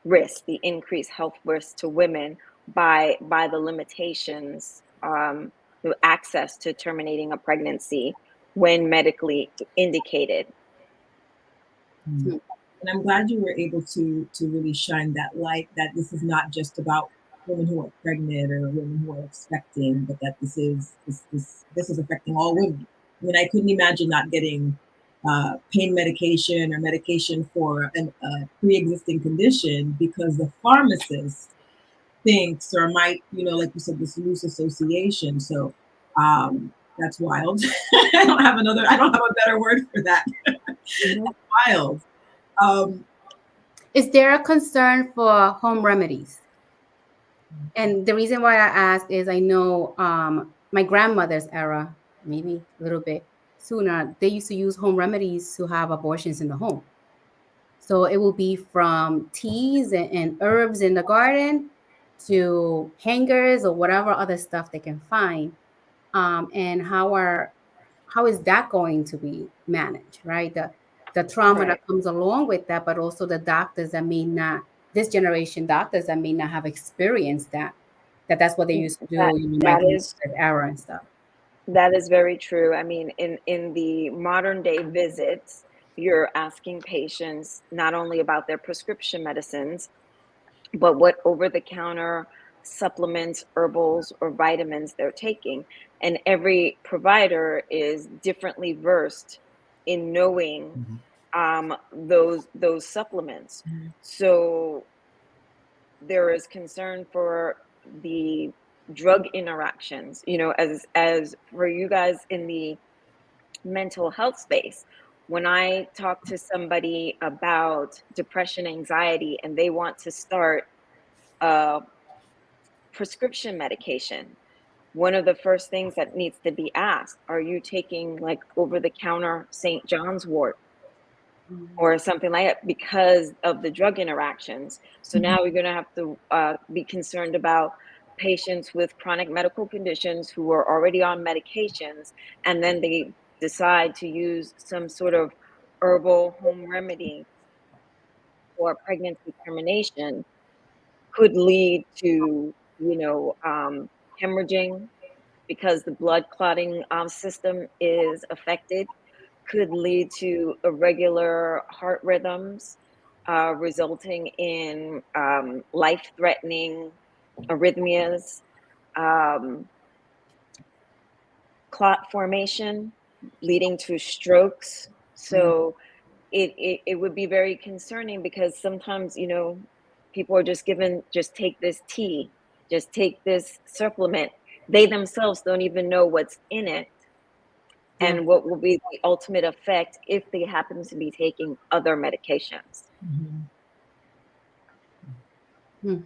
risks, the increased health risks to women by the limitations, the access to terminating a pregnancy when medically indicated. And I'm glad you were able to really shine that light that this is not just about women who are pregnant or women who are expecting, but that this is affecting all women. I mean, I couldn't imagine not getting pain medication or medication for a pre-existing condition because the pharmacist thinks or might, like you said, this loose association. So that's wild. I don't have a better word for that. That's wild. Is there a concern for home remedies? And the reason why I ask is I know my grandmother's era, maybe a little bit sooner, they used to use home remedies to have abortions in the home. So it will be from teas and herbs in the garden to hangers or whatever other stuff they can find. And how is that going to be managed, right? The trauma that comes along with that, but also the doctors that may not, this generation doctors that may not have experienced that's what they used to do, that is error and stuff. That is very true. I mean, in the modern day visits, you're asking patients not only about their prescription medicines, but what over-the-counter supplements, herbals, or vitamins they're taking. And every provider is differently versed in knowing those supplements. So there is concern for the drug interactions, as for you guys in the mental health space, when I talk to somebody about depression, anxiety, and they want to start a prescription medication, one of the first things that needs to be asked, are you taking like over the counter St. John's wort or something like that, because of the drug interactions? So now we're going to have to be concerned about patients with chronic medical conditions who are already on medications, and then they decide to use some sort of herbal home remedy for pregnancy termination, could lead to, hemorrhaging because the blood clotting system is affected, could lead to irregular heart rhythms, resulting in life-threatening arrhythmias, um, clot formation, leading to strokes. So it would be very concerning, because sometimes, people are just given, just take this tea, just take this supplement. They themselves don't even know what's in it and what will be the ultimate effect if they happen to be taking other medications. I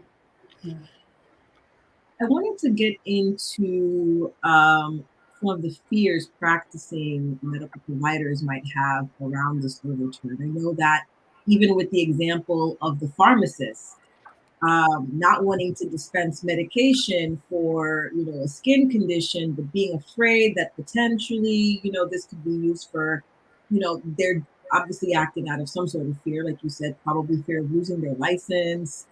wanted to get into some of the fears practicing medical providers might have around this overturn. I know that even with the example of the pharmacist not wanting to dispense medication for, a skin condition, but being afraid that potentially, this could be used for, they're obviously acting out of some sort of fear, like you said, probably fear of losing their license,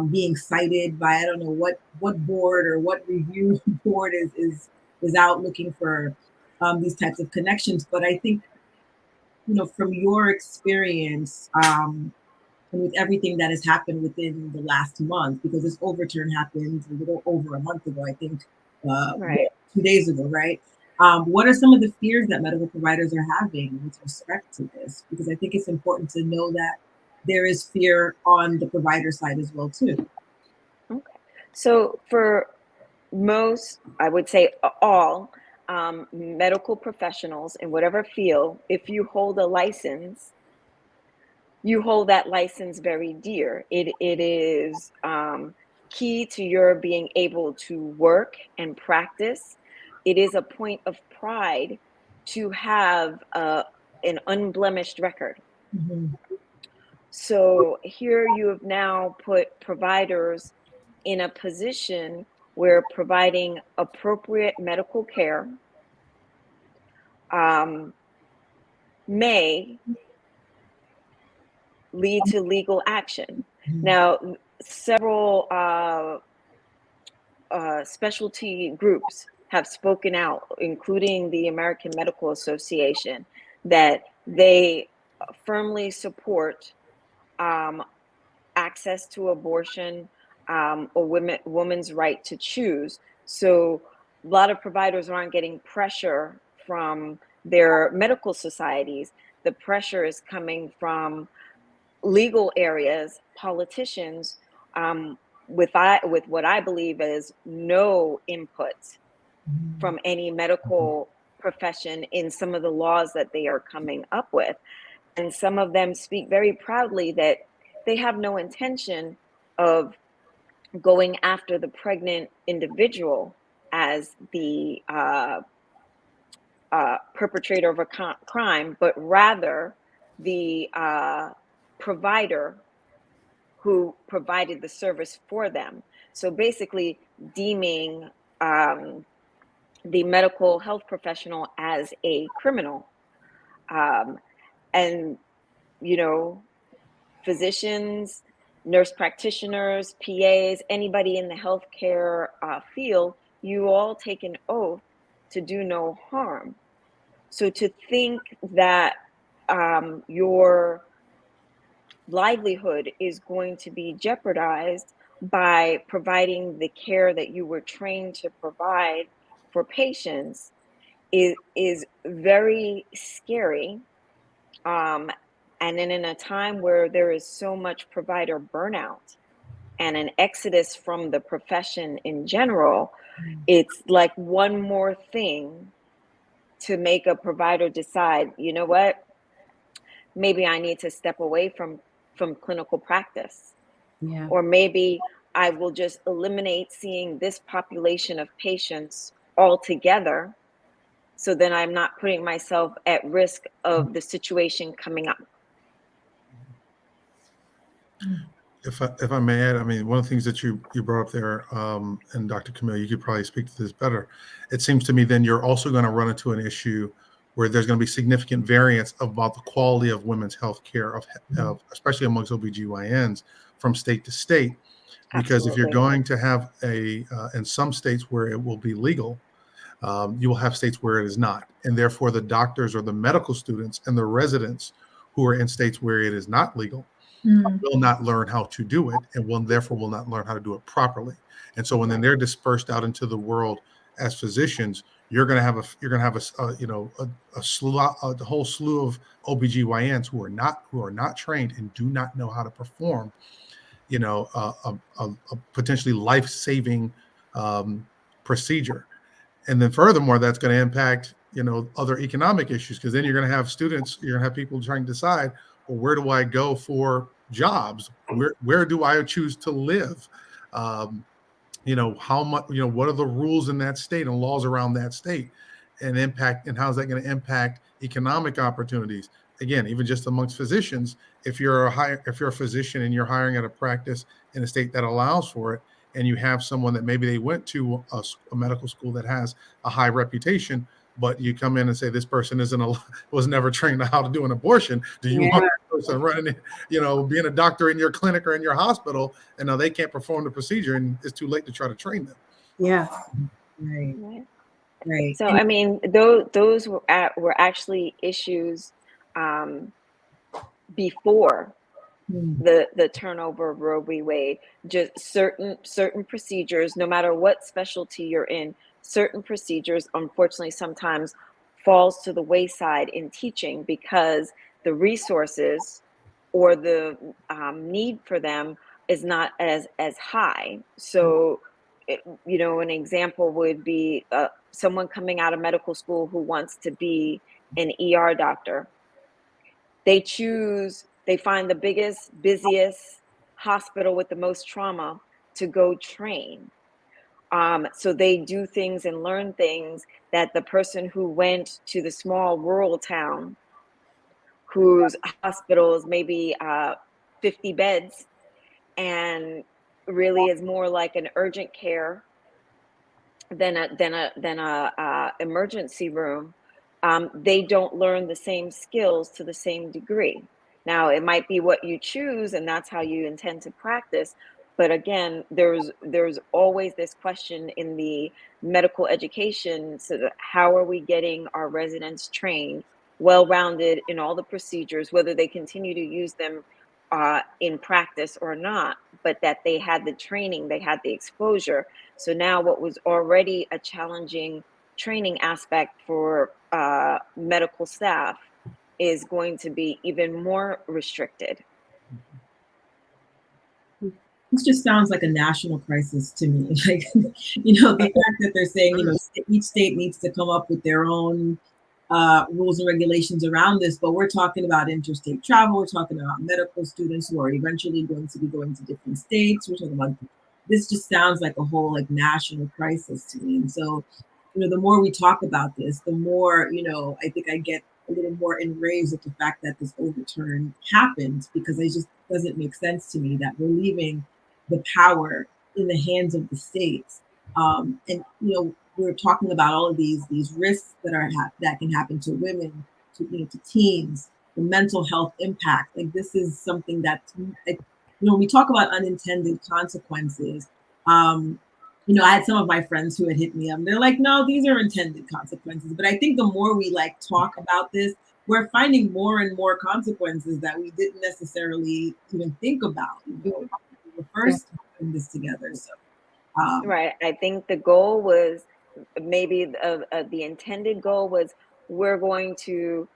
being cited by, I don't know what board or what review board is out looking for these types of connections. But I think, from your experience, and with everything that has happened within the last month, because this overturn happened a little over a month ago, I think, Right. 2 days ago, right? What are some of the fears that medical providers are having with respect to this? Because I think it's important to know that there is fear on the provider side as well, too. Okay. So for most, I would say all medical professionals in whatever field, if you hold a license, you hold that license very dear. It is key to your being able to work and practice. It is a point of pride to have an unblemished record. So here you have now put providers in a position where providing appropriate medical care may lead to legal action. Now, several specialty groups have spoken out, including the American Medical Association, that they firmly support access to abortion, or women's right to choose. So a lot of providers aren't getting pressure from their medical societies. The pressure is coming from legal areas, politicians, with what I believe is no input from any medical profession in some of the laws that they are coming up with. And some of them speak very proudly that they have no intention of going after the pregnant individual as the perpetrator of a crime, but rather the provider who provided the service for them. So basically deeming the medical health professional as a criminal. And, physicians, nurse practitioners, PAs, anybody in the healthcare field, you all take an oath to do no harm. So to think that your livelihood is going to be jeopardized by providing the care that you were trained to provide for patients is very scary. And then in a time where there is so much provider burnout and an exodus from the profession in general, it's like one more thing to make a provider decide, you know what, maybe I need to step away from clinical practice. Yeah. Or maybe I will just eliminate seeing this population of patients altogether, so then I'm not putting myself at risk of the situation coming up. If I may add, I mean, one of the things that you brought up there, and Dr. Camille, you could probably speak to this better. It seems to me then you're also going to run into an issue where there's going to be significant variance about the quality of women's health care, of especially amongst OBGYNs from state to state. Because if you're Absolutely. going to have in some states where it will be legal, you will have states where it is not. And therefore the doctors or the medical students and the residents who are in states where it is not legal will not learn how to do it, and will not learn how to do it properly. And so when then they're dispersed out into the world as physicians, you're going to have a whole slew of OBGYNs who are not trained and do not know how to perform, a potentially life-saving procedure. And then furthermore, that's going to impact, other economic issues, because then you're going to have people trying to decide, well, where do I go for jobs? Where do I choose to live? How much, what are the rules in that state and laws around that state, and how's that going to impact economic opportunities? Again, even just amongst physicians, if you're a physician and you're hiring at a practice in a state that allows for it, and you have someone that maybe they went to a medical school that has a high reputation, but you come in and say this person was never trained on how to do an abortion. Do you want that person running, being a doctor in your clinic or in your hospital, and now they can't perform the procedure, and it's too late to try to train them? Yeah. Right. So I mean, those were actually issues before the turnover of Roe v. Wade. Just certain procedures, no matter what specialty you're in, certain procedures unfortunately sometimes falls to the wayside in teaching because the resources or the need for them is not as high. So an example would be someone coming out of medical school who wants to be an ER doctor. They find the biggest, busiest hospital with the most trauma to go train. So they do things and learn things that the person who went to the small rural town, whose hospital is maybe 50 beds and really is more like an urgent care than a emergency room, they don't learn the same skills to the same degree. Now, it might be what you choose, and that's how you intend to practice. But again, there's always this question in the medical education. So how are we getting our residents trained, well-rounded in all the procedures, whether they continue to use them in practice or not, but that they had the training, they had the exposure. So now what was already a challenging training aspect for medical staff is going to be even more restricted. This just sounds like a national crisis to me. Like, the fact that they're saying, each state needs to come up with their own rules and regulations around this, but we're talking about interstate travel. We're talking about medical students who are eventually going to be going to different states. We're talking about, this just sounds like a whole national crisis to me. And so, the more we talk about this, the more, I think I get a little more enraged at the fact that this overturn happened, because it just doesn't make sense to me that we're leaving the power in the hands of the states. And, we're talking about all of these risks that can happen to women, to teens, the mental health impact. Like, this is something that, when we talk about unintended consequences, I had some of my friends who had hit me up. They're like, no, these are intended consequences. But I think the more we talk about this, we're finding more and more consequences that we didn't necessarily even think about. We were first putting this together. So, right. I think the goal was, maybe the intended goal was, we're going to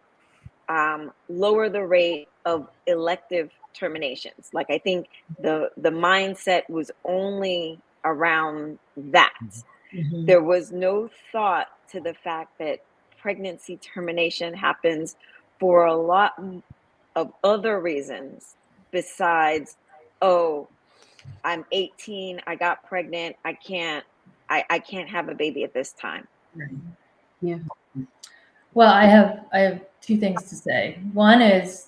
lower the rate of elective terminations. Like, I think the mindset was only around that. mm-hmm. There was no thought to the fact that pregnancy termination happens for a lot of other reasons besides, oh, I'm 18, I got pregnant, I can't have a baby at this time. Yeah. Well, I have two things to say. One is,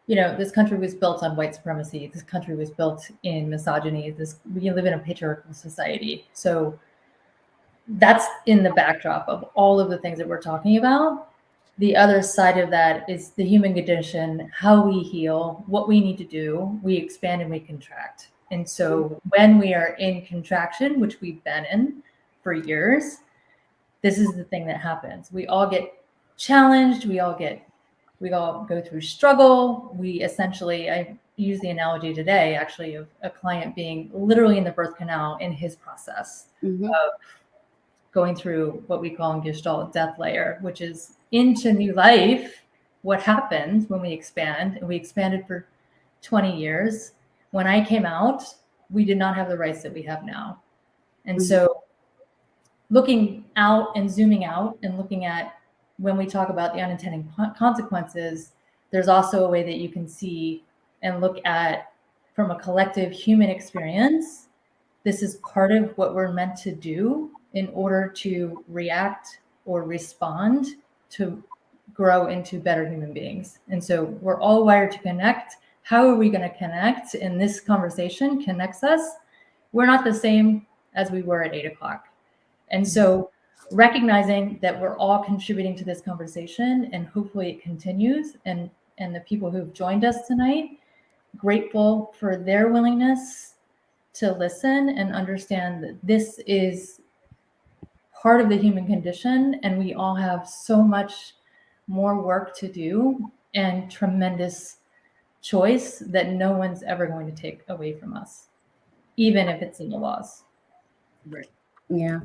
this country was built on white supremacy. This country was built in misogyny. We live in a patriarchal society. So that's in the backdrop of all of the things that we're talking about. The other side of that is the human condition, how we heal, what we need to do. We expand and we contract. And so when we are in contraction, which we've been in for years, this is the thing that happens. We all get challenged. We all go through struggle. We essentially, I use the analogy today, actually, of a client being literally in the birth canal in his process of going through what we call in Gestalt death layer, which is into new life. What happens when we expand? And we expanded for 20 years. When I came out, we did not have the rights that we have now. And so looking out and zooming out and looking at when we talk about the unintended consequences, there's also a way that you can see and look at from a collective human experience. This is part of what we're meant to do in order to react or respond to grow into better human beings. And so we're all wired to connect. How are we going to connect? And this conversation connects us. We're not the same as we were at 8 o'clock. And so recognizing that we're all contributing to this conversation, and hopefully it continues, and the people who've joined us tonight, grateful for their willingness to listen and understand that this is part of the human condition, and we all have so much more work to do and tremendous choice that no one's ever going to take away from us, even if it's in the laws. Right. Yeah.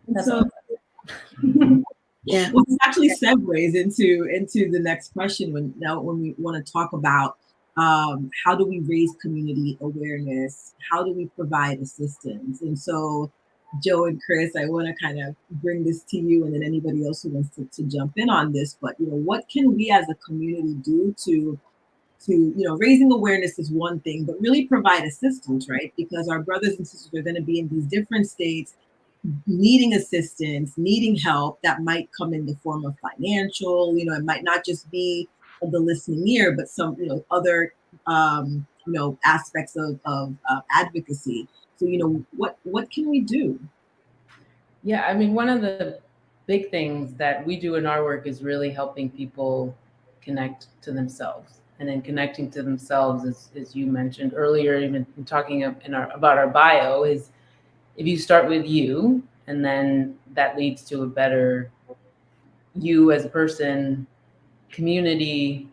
That's So, all. Yeah. well, this actually segues into the next question when we want to talk about how do we raise community awareness? How do we provide assistance? And so, Joe and Chris, I want to kind of bring this to you, and then anybody else who wants to jump in on this. But what can we as a community do to raising awareness is one thing, but really provide assistance, right? Because our brothers and sisters are going to be in these different states, needing assistance, needing help that might come in the form of financial. It might not just be the listening ear, but some other aspects of advocacy. So what can we do? Yeah, I mean, one of the big things that we do in our work is really helping people connect to themselves. And in connecting to themselves, as you mentioned earlier, even talking about our bio, is if you start with you, and then that leads to a better you as a person, community,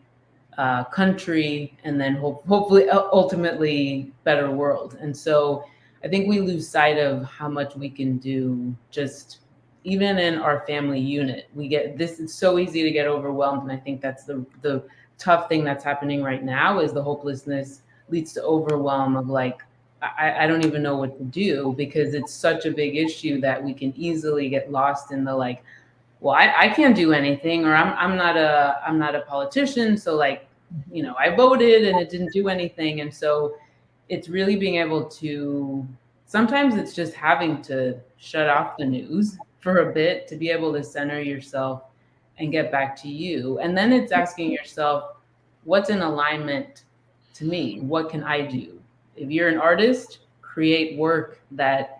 country, and then hopefully ultimately better world. And so I think we lose sight of how much we can do just even in our family unit. It's so easy to get overwhelmed. And I think that's the tough thing that's happening right now is the hopelessness leads to overwhelm of like, I don't even know what to do, because it's such a big issue that we can easily get lost in the like, well, I can't do anything, or I'm not a politician. So like, I voted and it didn't do anything. And so it's really being able to, sometimes it's just having to shut off the news for a bit to be able to center yourself and get back to you. And then it's asking yourself, what's in alignment to me? What can I do? If you're an artist, create work that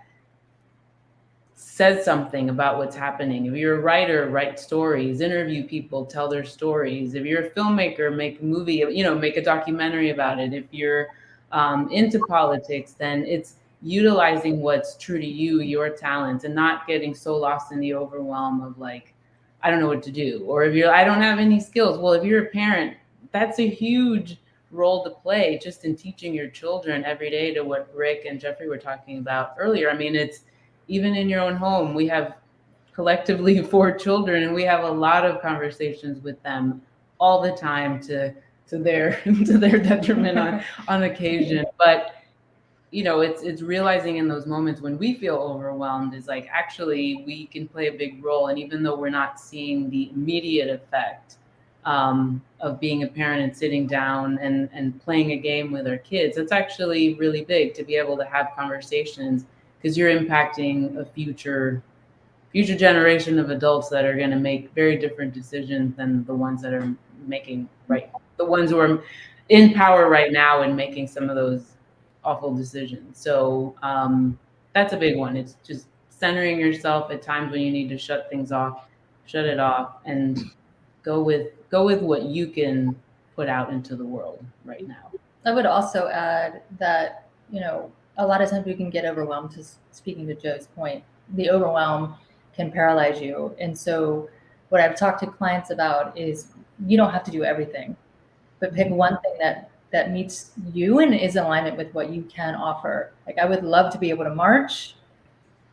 says something about what's happening. If you're a writer, write stories, interview people, tell their stories. If you're a filmmaker, make a movie, make a documentary about it. If you're into politics, then it's utilizing what's true to you, your talents, and not getting so lost in the overwhelm of like, I don't know what to do. Or if I don't have any skills. Well, if you're a parent, that's a huge role to play just in teaching your children every day, to what Rick and Jeffrey were talking about earlier. I mean, it's even in your own home, we have collectively 4 children, and we have a lot of conversations with them all the time to their detriment on occasion. But it's realizing in those moments when we feel overwhelmed is like, actually we can play a big role. And even though we're not seeing the immediate effect, of being a parent and sitting down and playing a game with our kids. It's actually really big to be able to have conversations, because you're impacting a future generation of adults that are going to make very different decisions than the ones that are making the ones who are in power right now and making some of those awful decisions. So that's a big one. It's just centering yourself at times when you need to shut it off, and go with what you can put out into the world right now. I would also add that, a lot of times we can get overwhelmed. Just speaking to Joe's point, the overwhelm can paralyze you. And so what I've talked to clients about is you don't have to do everything, but pick one thing that meets you and is in alignment with what you can offer. Like, I would love to be able to march.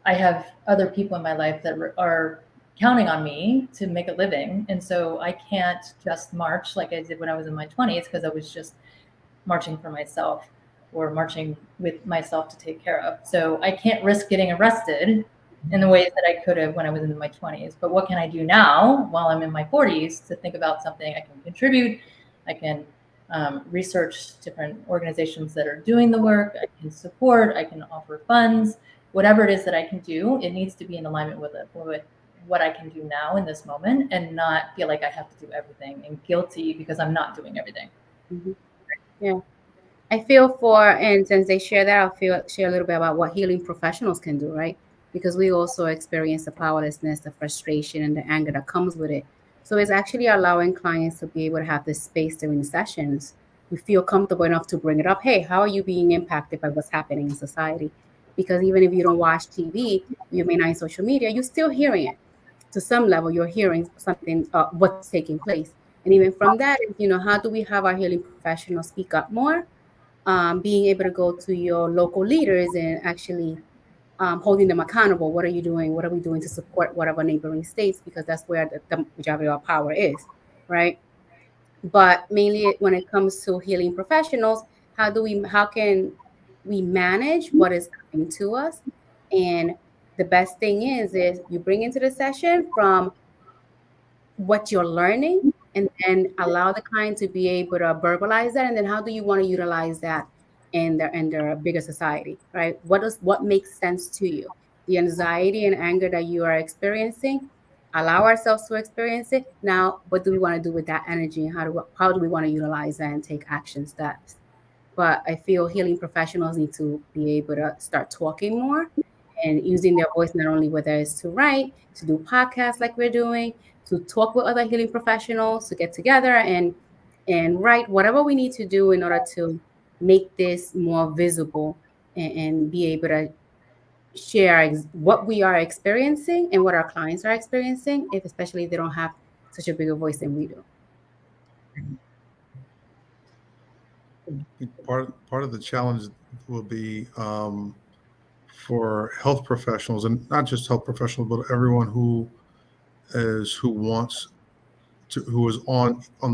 I have other people in my life that are counting on me to make a living. And so I can't just march like I did when I was in my 20s, because I was just marching for myself or marching with myself to take care of. So I can't risk getting arrested in the ways that I could have when I was in my 20s. But what can I do now while I'm in my 40s to think about something I can contribute? I can research different organizations that are doing the work. I can support, I can offer funds, whatever it is that I can do. It needs to be in alignment with what I can do now in this moment, and not feel like I have to do everything and guilty because I'm not doing everything. Mm-hmm. Yeah. I feel and since they share that, I'll share a little bit about what healing professionals can do, right? Because we also experience the powerlessness, the frustration, and the anger that comes with it. So it's actually allowing clients to be able to have this space during sessions. We feel comfortable enough to bring it up. Hey, how are you being impacted by what's happening in society? Because even if you don't watch TV, you may not in social media, you're still hearing it. To some level, you're hearing something, what's taking place. And even from that, how do we have our healing professionals speak up more? Being able to go to your local leaders and actually holding them accountable. What are you doing? What are we doing to support whatever neighboring states? Because that's where the majority of our power is, right? But mainly when it comes to healing professionals, how can we manage what is coming to us? And the best thing is you bring into the session from what you're learning, and then allow the client to be able to verbalize that. And then how do you want to utilize that in their bigger society, right? What makes sense to you? The anxiety and anger that you are experiencing, allow ourselves to experience it. Now, what do we want to do with that energy? And how do we want to utilize that and take action steps? But I feel healing professionals need to be able to start talking more and using their voice, not only whether it's to write, to do podcasts like we're doing, to talk with other healing professionals, to get together and write whatever we need to do in order to make this more visible and be able to share what we are experiencing and what our clients are experiencing, especially if they don't have such a bigger voice than we do. Part of the challenge will be for health professionals, and not just health professionals, but everyone who is on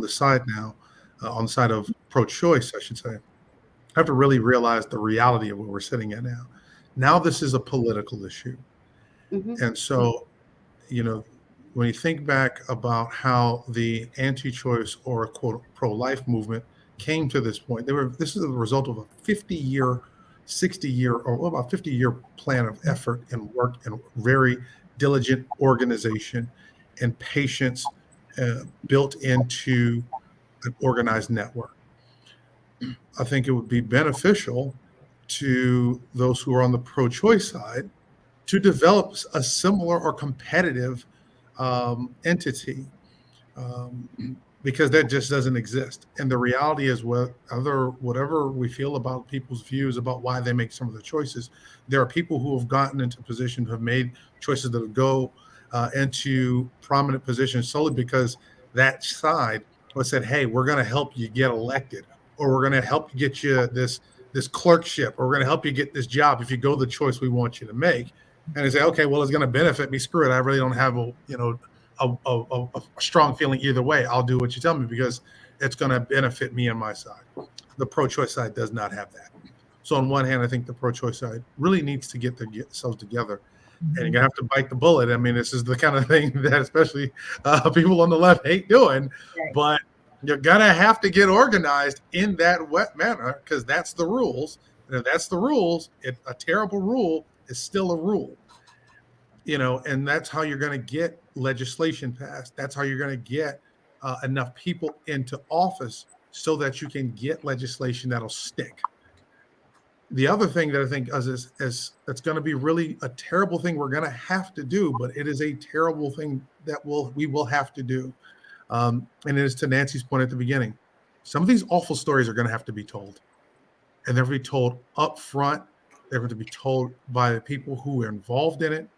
the side now, on the side of pro-choice, I should say, have to really realize the reality of where we're sitting at now. Now this is a political issue. Mm-hmm. And so, when you think back about how the anti-choice or quote pro-life movement came to this point, this is a result of a 50-year, 60-year, or about 50-year plan of effort and work and very diligent organization and patience built into an organized network. I think it would be beneficial to those who are on the pro-choice side to develop a similar or competitive entity, because that just doesn't exist. And the reality is, whatever we feel about people's views about why they make some of the choices, there are people who have gotten into positions, who have made choices that go into prominent positions solely because that side was said, hey, we're going to help you get elected, or we're going to help you get you this clerkship, or we're going to help you get this job if you go the choice we want you to make. And they say, okay, well, it's going to benefit me. Screw it. I really don't have a strong feeling either way. I'll do what you tell me because it's going to benefit me and my side. The pro-choice side does not have that. So on one hand, I think the pro-choice side really needs to get themselves together and you're gonna have to bite the bullet. I mean, this is the kind of thing that especially people on the left hate doing, Right. but you're gonna have to get organized in that wet manner because that's the rules. And if that's the rules, a terrible rule is still a rule. And that's how you're going to get legislation passed. That's how you're going to get enough people into office so that you can get legislation that'll stick. The other thing that I think is that's going to be really a terrible thing we're going to have to do, but it is a terrible thing that we will have to do. And it is to Nancy's point at the beginning. Some of these awful stories are going to have to be told, and they're going to be told up front. They're going to be told by the people who are involved in it.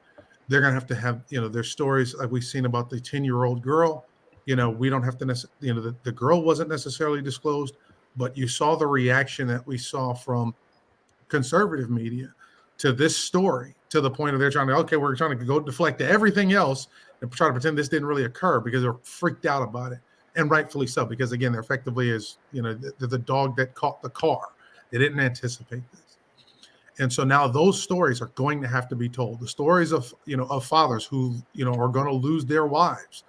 They're going to have, there's stories like we've seen about the 10-year-old girl. We don't have to, the girl wasn't necessarily disclosed, but you saw the reaction that we saw from conservative media to this story, to the point of we're trying to go deflect to everything else and try to pretend this didn't really occur because they're freaked out about it. And rightfully so, because again, they're effectively the dog that caught the car. They didn't anticipate this. And so now those stories are going to have to be told. The stories of fathers who, are going to lose their wives,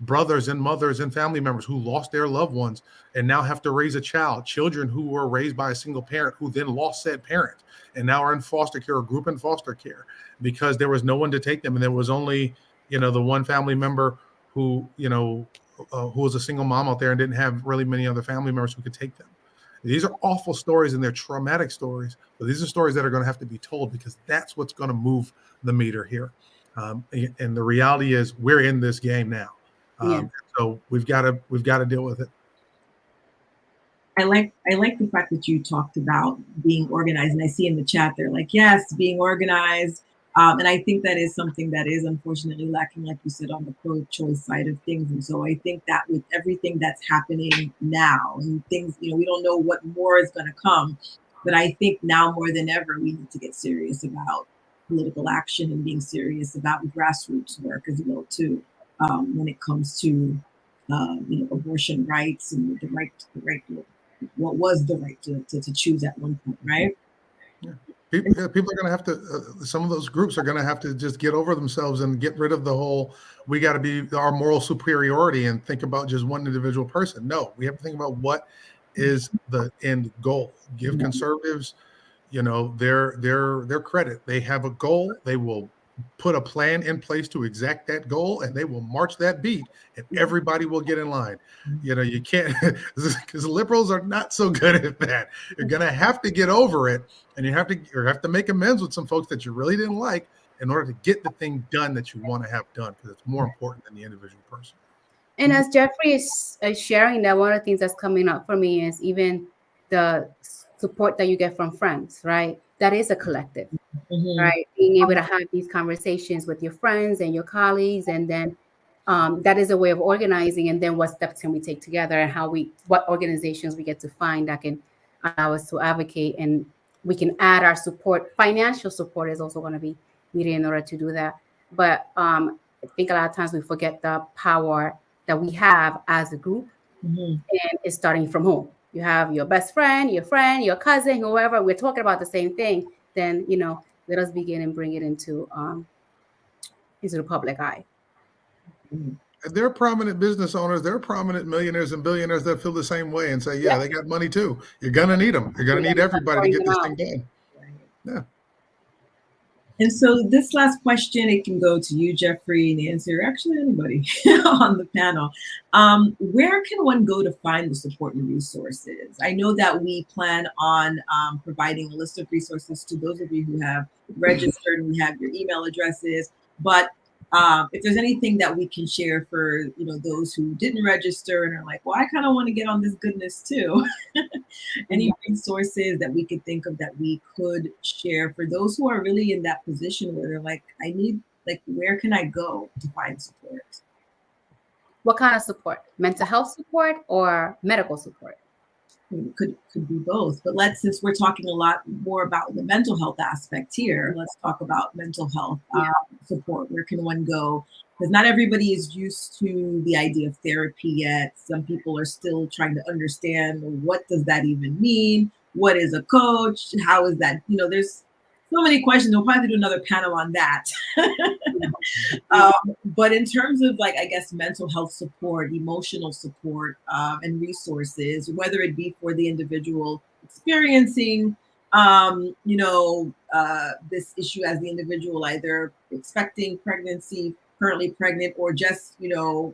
brothers and mothers and family members who lost their loved ones and now have to raise a child, children who were raised by a single parent who then lost said parent and now are in foster care or group in foster care because there was no one to take them. And there was only, the one family member who was a single mom out there and didn't have really many other family members who could take them. These are awful stories and they're traumatic stories, but these are stories that are going to have to be told because that's what's going to move the meter here. And the reality is we're in this game now. So we've got to deal with it. I like the fact that you talked about being organized, and I see in the chat they're like, yes, being organized. And I think that is something that is unfortunately lacking, like you said, on the pro-choice side of things. And so I think that with everything that's happening now and things, we don't know what more is going to come. But I think now more than ever, we need to get serious about political action and being serious about grassroots work as well, too, when it comes to, abortion rights and the right, what was the right to choose at one point, right? Yeah. People are going to have to, some of those groups are going to have to just get over themselves and get rid of the whole, we got to be our moral superiority and think about just one individual person. No, we have to think about what is the end goal. Give conservatives, their credit. They have a goal. They will put a plan in place to exact that goal and they will march that beat and everybody will get in line. You can't, because liberals are not so good at that. You're going to have to get over it and you have to make amends with some folks that you really didn't like in order to get the thing done that you want to have done, because it's more important than the individual person. And as Jeffrey is sharing that, one of the things that's coming up for me is even the support that you get from friends, right? That is a collective, right? Being able to have these conversations with your friends and your colleagues, and then that is a way of organizing. And then what steps can we take together, and what organizations we get to find that can allow us to advocate, and we can add our support. Financial support is also going to be needed in order to do that. But I think a lot of times we forget the power that we have as a group, and it's starting from home. You have your best friend, your cousin, whoever, we're talking about the same thing, then, let us begin and bring it into the public eye. There are prominent business owners, there are prominent millionaires and billionaires that feel the same way and say, yeah, they got money too. You're going to need them. You're going to need everybody to get this thing done. Yeah. And so this last question, it can go to you, Jeffrey, Nancy, or actually anybody on the panel. Where can one go to find the support and resources? I know that we plan on providing a list of resources to those of you who have registered, and we have your email addresses, but if there's anything that we can share for those who didn't register and are like, well, I kind of want to get on this goodness too. Any resources that we could think of that we could share for those who are really in that position where they're like, where can I go to find support? What kind of support? Mental health support or medical support? Could be both, but since we're talking a lot more about the mental health aspect here, let's talk about mental health support. Where can one go? Because not everybody is used to the idea of therapy yet. Some people are still trying to understand, what does that even mean? What is a coach? How is that? There's so many questions. We'll probably do another panel on that. But in terms of like, I guess, mental health support, emotional support, and resources, whether it be for the individual experiencing, this issue as the individual, either expecting pregnancy, currently pregnant, or just, that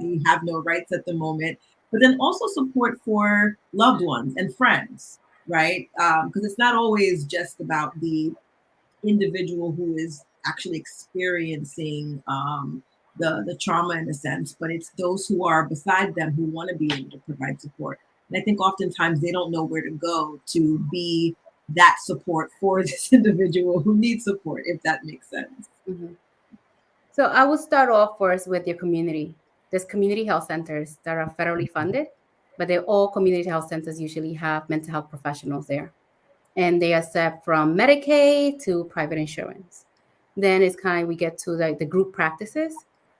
they have no rights at the moment, but then also support for loved ones and friends, right? Because it's not always just about the individual who is actually experiencing the trauma in a sense, but it's those who are beside them who want to be able to provide support. And I think oftentimes they don't know where to go to be that support for this individual who needs support, if that makes sense. Mm-hmm. So I will start off first with your community. There's community health centers that are federally funded, but they're all community health centers usually have mental health professionals there. And they accept from Medicaid to private insurance. Then it's kind of, we get to like the group practices,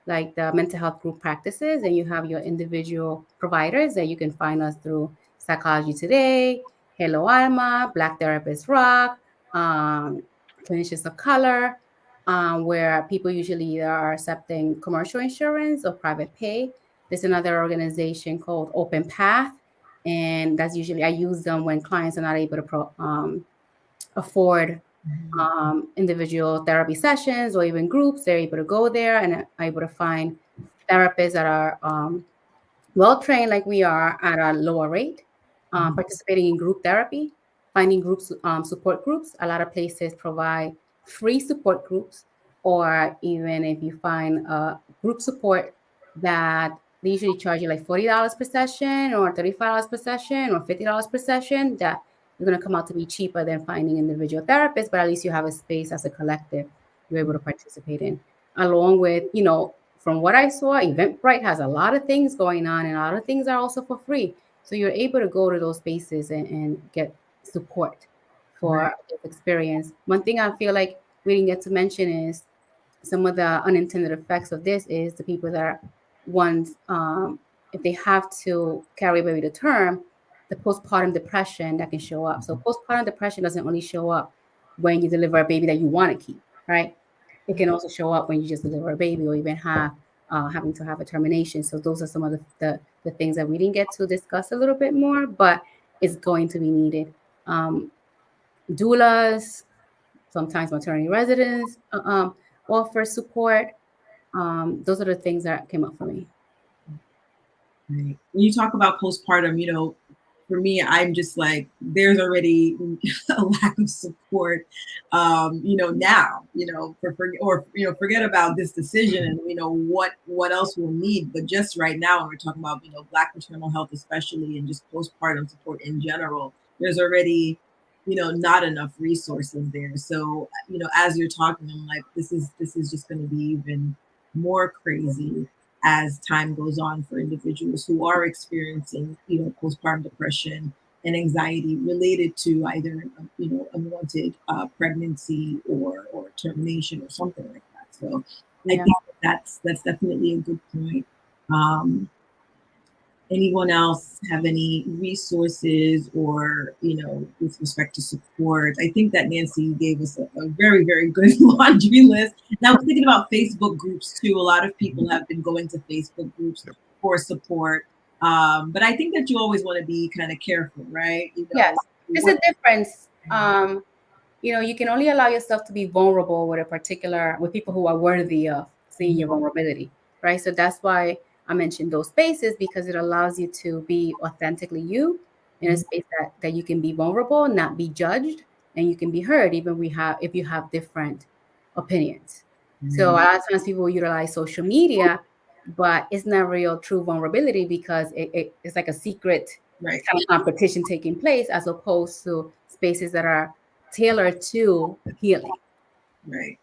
like the mental health group practices, and you have your individual providers that you can find us through Psychology Today, Hello Alma, Black Therapists Rock, Clinicians of Color, where people usually are accepting commercial insurance or private pay. There's another organization called Open Path, and that's usually, I use them when clients are not able to afford individual therapy sessions or even groups. They're able to go there and are able to find therapists that are well-trained like we are at a lower rate, participating in group therapy, finding groups, support groups. A lot of places provide free support groups, or even if you find group support that they usually charge you like $40 per session or $35 per session or $50 per session, that you're going to come out to be cheaper than finding individual therapists, but at least you have a space as a collective you're able to participate in. Along with, from what I saw, Eventbrite has a lot of things going on, and a lot of things are also for free. So you're able to go to those spaces and get support for this experience. One thing I feel like we didn't get to mention is some of the unintended effects of this is the people that are ones, if they have to carry a baby to term, the postpartum depression that can show up. So postpartum depression doesn't only show up when you deliver a baby that you want to keep, right? It can also show up when you just deliver a baby or even have having to have a termination. So those are some of the things that we didn't get to discuss a little bit more, but it's going to be needed. Doulas, sometimes maternity residents offer support. Those are the things that came up for me. Right. When you talk about postpartum, for me, I'm just like, there's already a lack of support, now, forget about this decision and, what else we'll need. But just right now, when we're talking about, Black maternal health, especially, and just postpartum support in general, there's already, not enough resources there. So, as you're talking, I'm like, this is just going to be even more crazy as time goes on for individuals who are experiencing, postpartum depression and anxiety related to either, unwanted pregnancy or termination or something like that. So I think that's definitely a good point. Anyone else have any resources or, with respect to support? I think that Nancy gave us a very, very good laundry list. Now, I was thinking about Facebook groups too. A lot of people have been going to Facebook groups for support. But I think that you always want to be kind of careful, right? Yes, there's a difference. You can only allow yourself to be vulnerable with people who are worthy of seeing your vulnerability, right? So that's why I mentioned those spaces, because it allows you to be authentically you in a space that you can be vulnerable, not be judged, and you can be heard, even if you have different opinions. So a lot of times people utilize social media, but it's not real true vulnerability, because it's like a secret kind of competition taking place, as opposed to spaces that are tailored to healing. Right.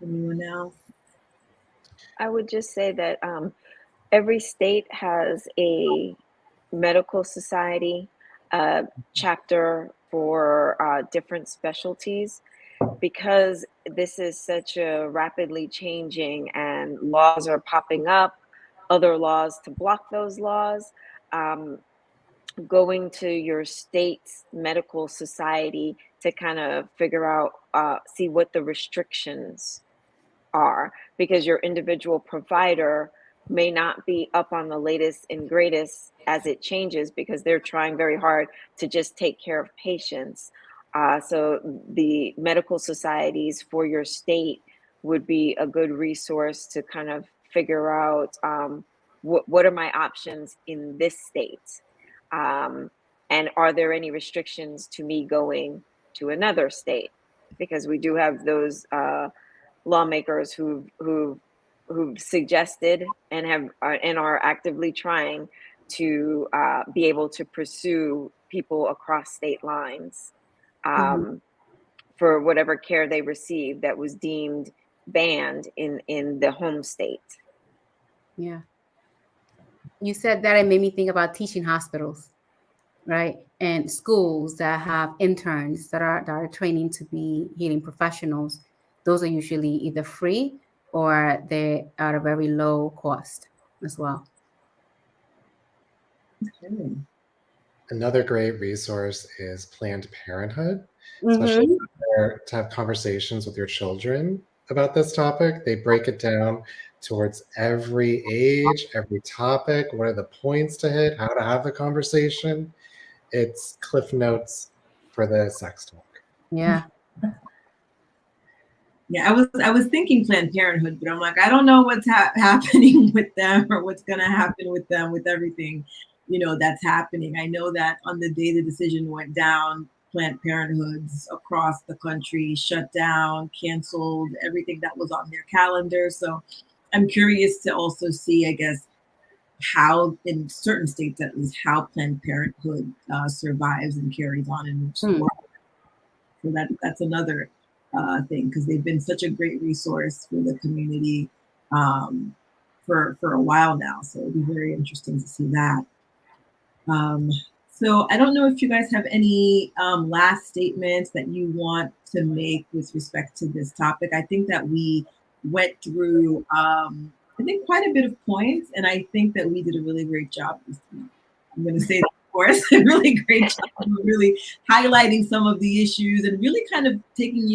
Anyone else? I would just say that every state has a medical society chapter for different specialties, because this is such a rapidly changing and laws are popping up, other laws to block those laws. going to your state's medical society to kind of figure out, see what the restrictions are, because your individual provider may not be up on the latest and greatest as it changes, because they're trying very hard to just take care of patients. So the medical societies for your state would be a good resource to kind of figure out, what are my options in this state, and are there any restrictions to me going to another state, because we do have those lawmakers who've suggested and are actively trying to be able to pursue people across state lines, for whatever care they receive that was deemed banned in the home state. Yeah. You said that, it made me think about teaching hospitals, right? And schools that have interns that are training to be healing professionals. Those are usually either free or they're at a very low cost as well. Okay. Another great resource is Planned Parenthood, especially to have conversations with your children about this topic. They break it down towards every age, every topic, what are the points to hit, how to have the conversation. It's Cliff Notes for the sex talk. Yeah. Yeah, I was thinking Planned Parenthood, but I'm like, I don't know what's happening with them, or what's going to happen with them, with everything, that's happening. I know that on the day the decision went down, Planned Parenthoods across the country shut down, canceled everything that was on their calendar. So I'm curious to also see, I guess, how in certain states, at least, how Planned Parenthood survives and carries on and moves forward. So that's another thing, because they've been such a great resource for the community for a while now. So it'll be very interesting to see that. So I don't know if you guys have any last statements that you want to make with respect to this topic. I think that we went through, I think, quite a bit of points, and I think that we did a really great job this week. I'm going to say that, of course, a really great job of really highlighting some of the issues and really kind of taking,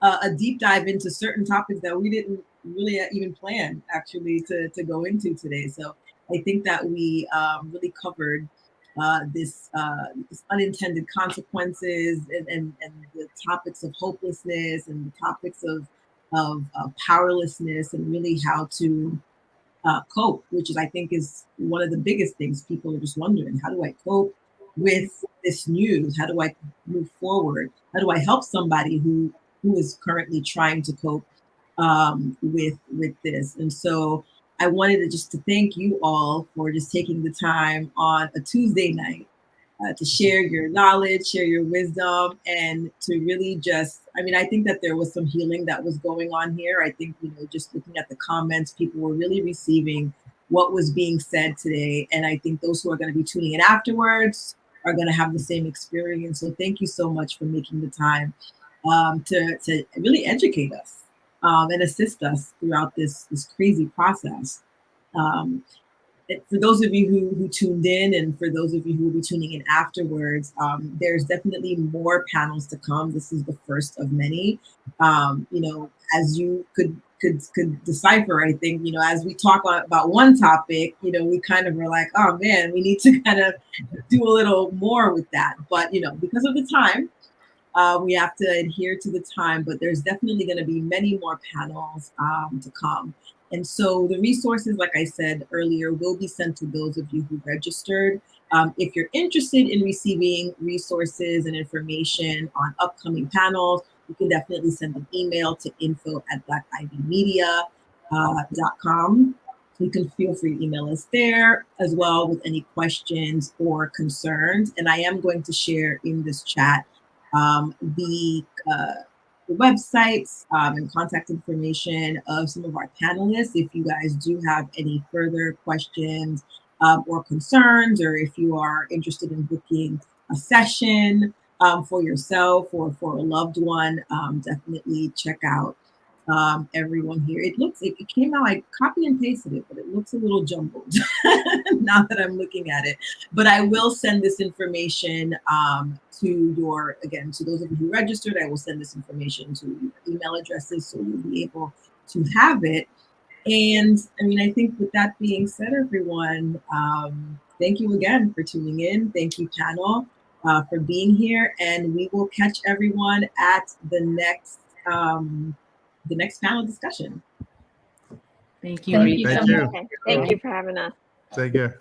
a deep dive into certain topics that we didn't really even plan actually to go into today. So I think that we really covered this unintended consequences and the topics of hopelessness and the topics of powerlessness, and really how to cope, which I think is one of the biggest things. People are just wondering, how do I cope with this news? How do I move forward? How do I help somebody who is currently trying to cope with this? And so I wanted to thank you all for just taking the time on a Tuesday night to share your knowledge, share your wisdom, and to really I think that there was some healing that was going on here. I think, just looking at the comments, people were really receiving what was being said today. And I think those who are going to be tuning in afterwards are going to have the same experience. So thank you so much for making the time to really educate us and assist us throughout this crazy process. For those of you who tuned in, and for those of you who will be tuning in afterwards, there's definitely more panels to come. This is the first of many. As you could decipher, I think, as we talk about one topic, we kind of were like, oh man, we need to kind of do a little more with that. But, because of the time, we have to adhere to the time, but there's definitely going to be many more panels to come. And so the resources, like I said earlier, will be sent to those of you who registered. If you're interested in receiving resources and information on upcoming panels, you can definitely send an email to info@blackivymedia.com. You can feel free to email us there as well with any questions or concerns. And I am going to share in this chat the websites and contact information of some of our panelists. If you guys do have any further questions or concerns, or if you are interested in booking a session for yourself or for a loved one, definitely check out everyone here. It came out, I copy and pasted it, but it looks a little jumbled. now that I'm looking at it. But I will send this information to those of you who registered. I will send this information to your email addresses so you'll be able to have it. And I mean, I think with that being said, everyone, thank you again for tuning in. Thank you, panel, for being here. And we will catch everyone at the next panel discussion. Thank you, Thank Rita. you so Thank you. much. Okay. Thank you for having us. Take care.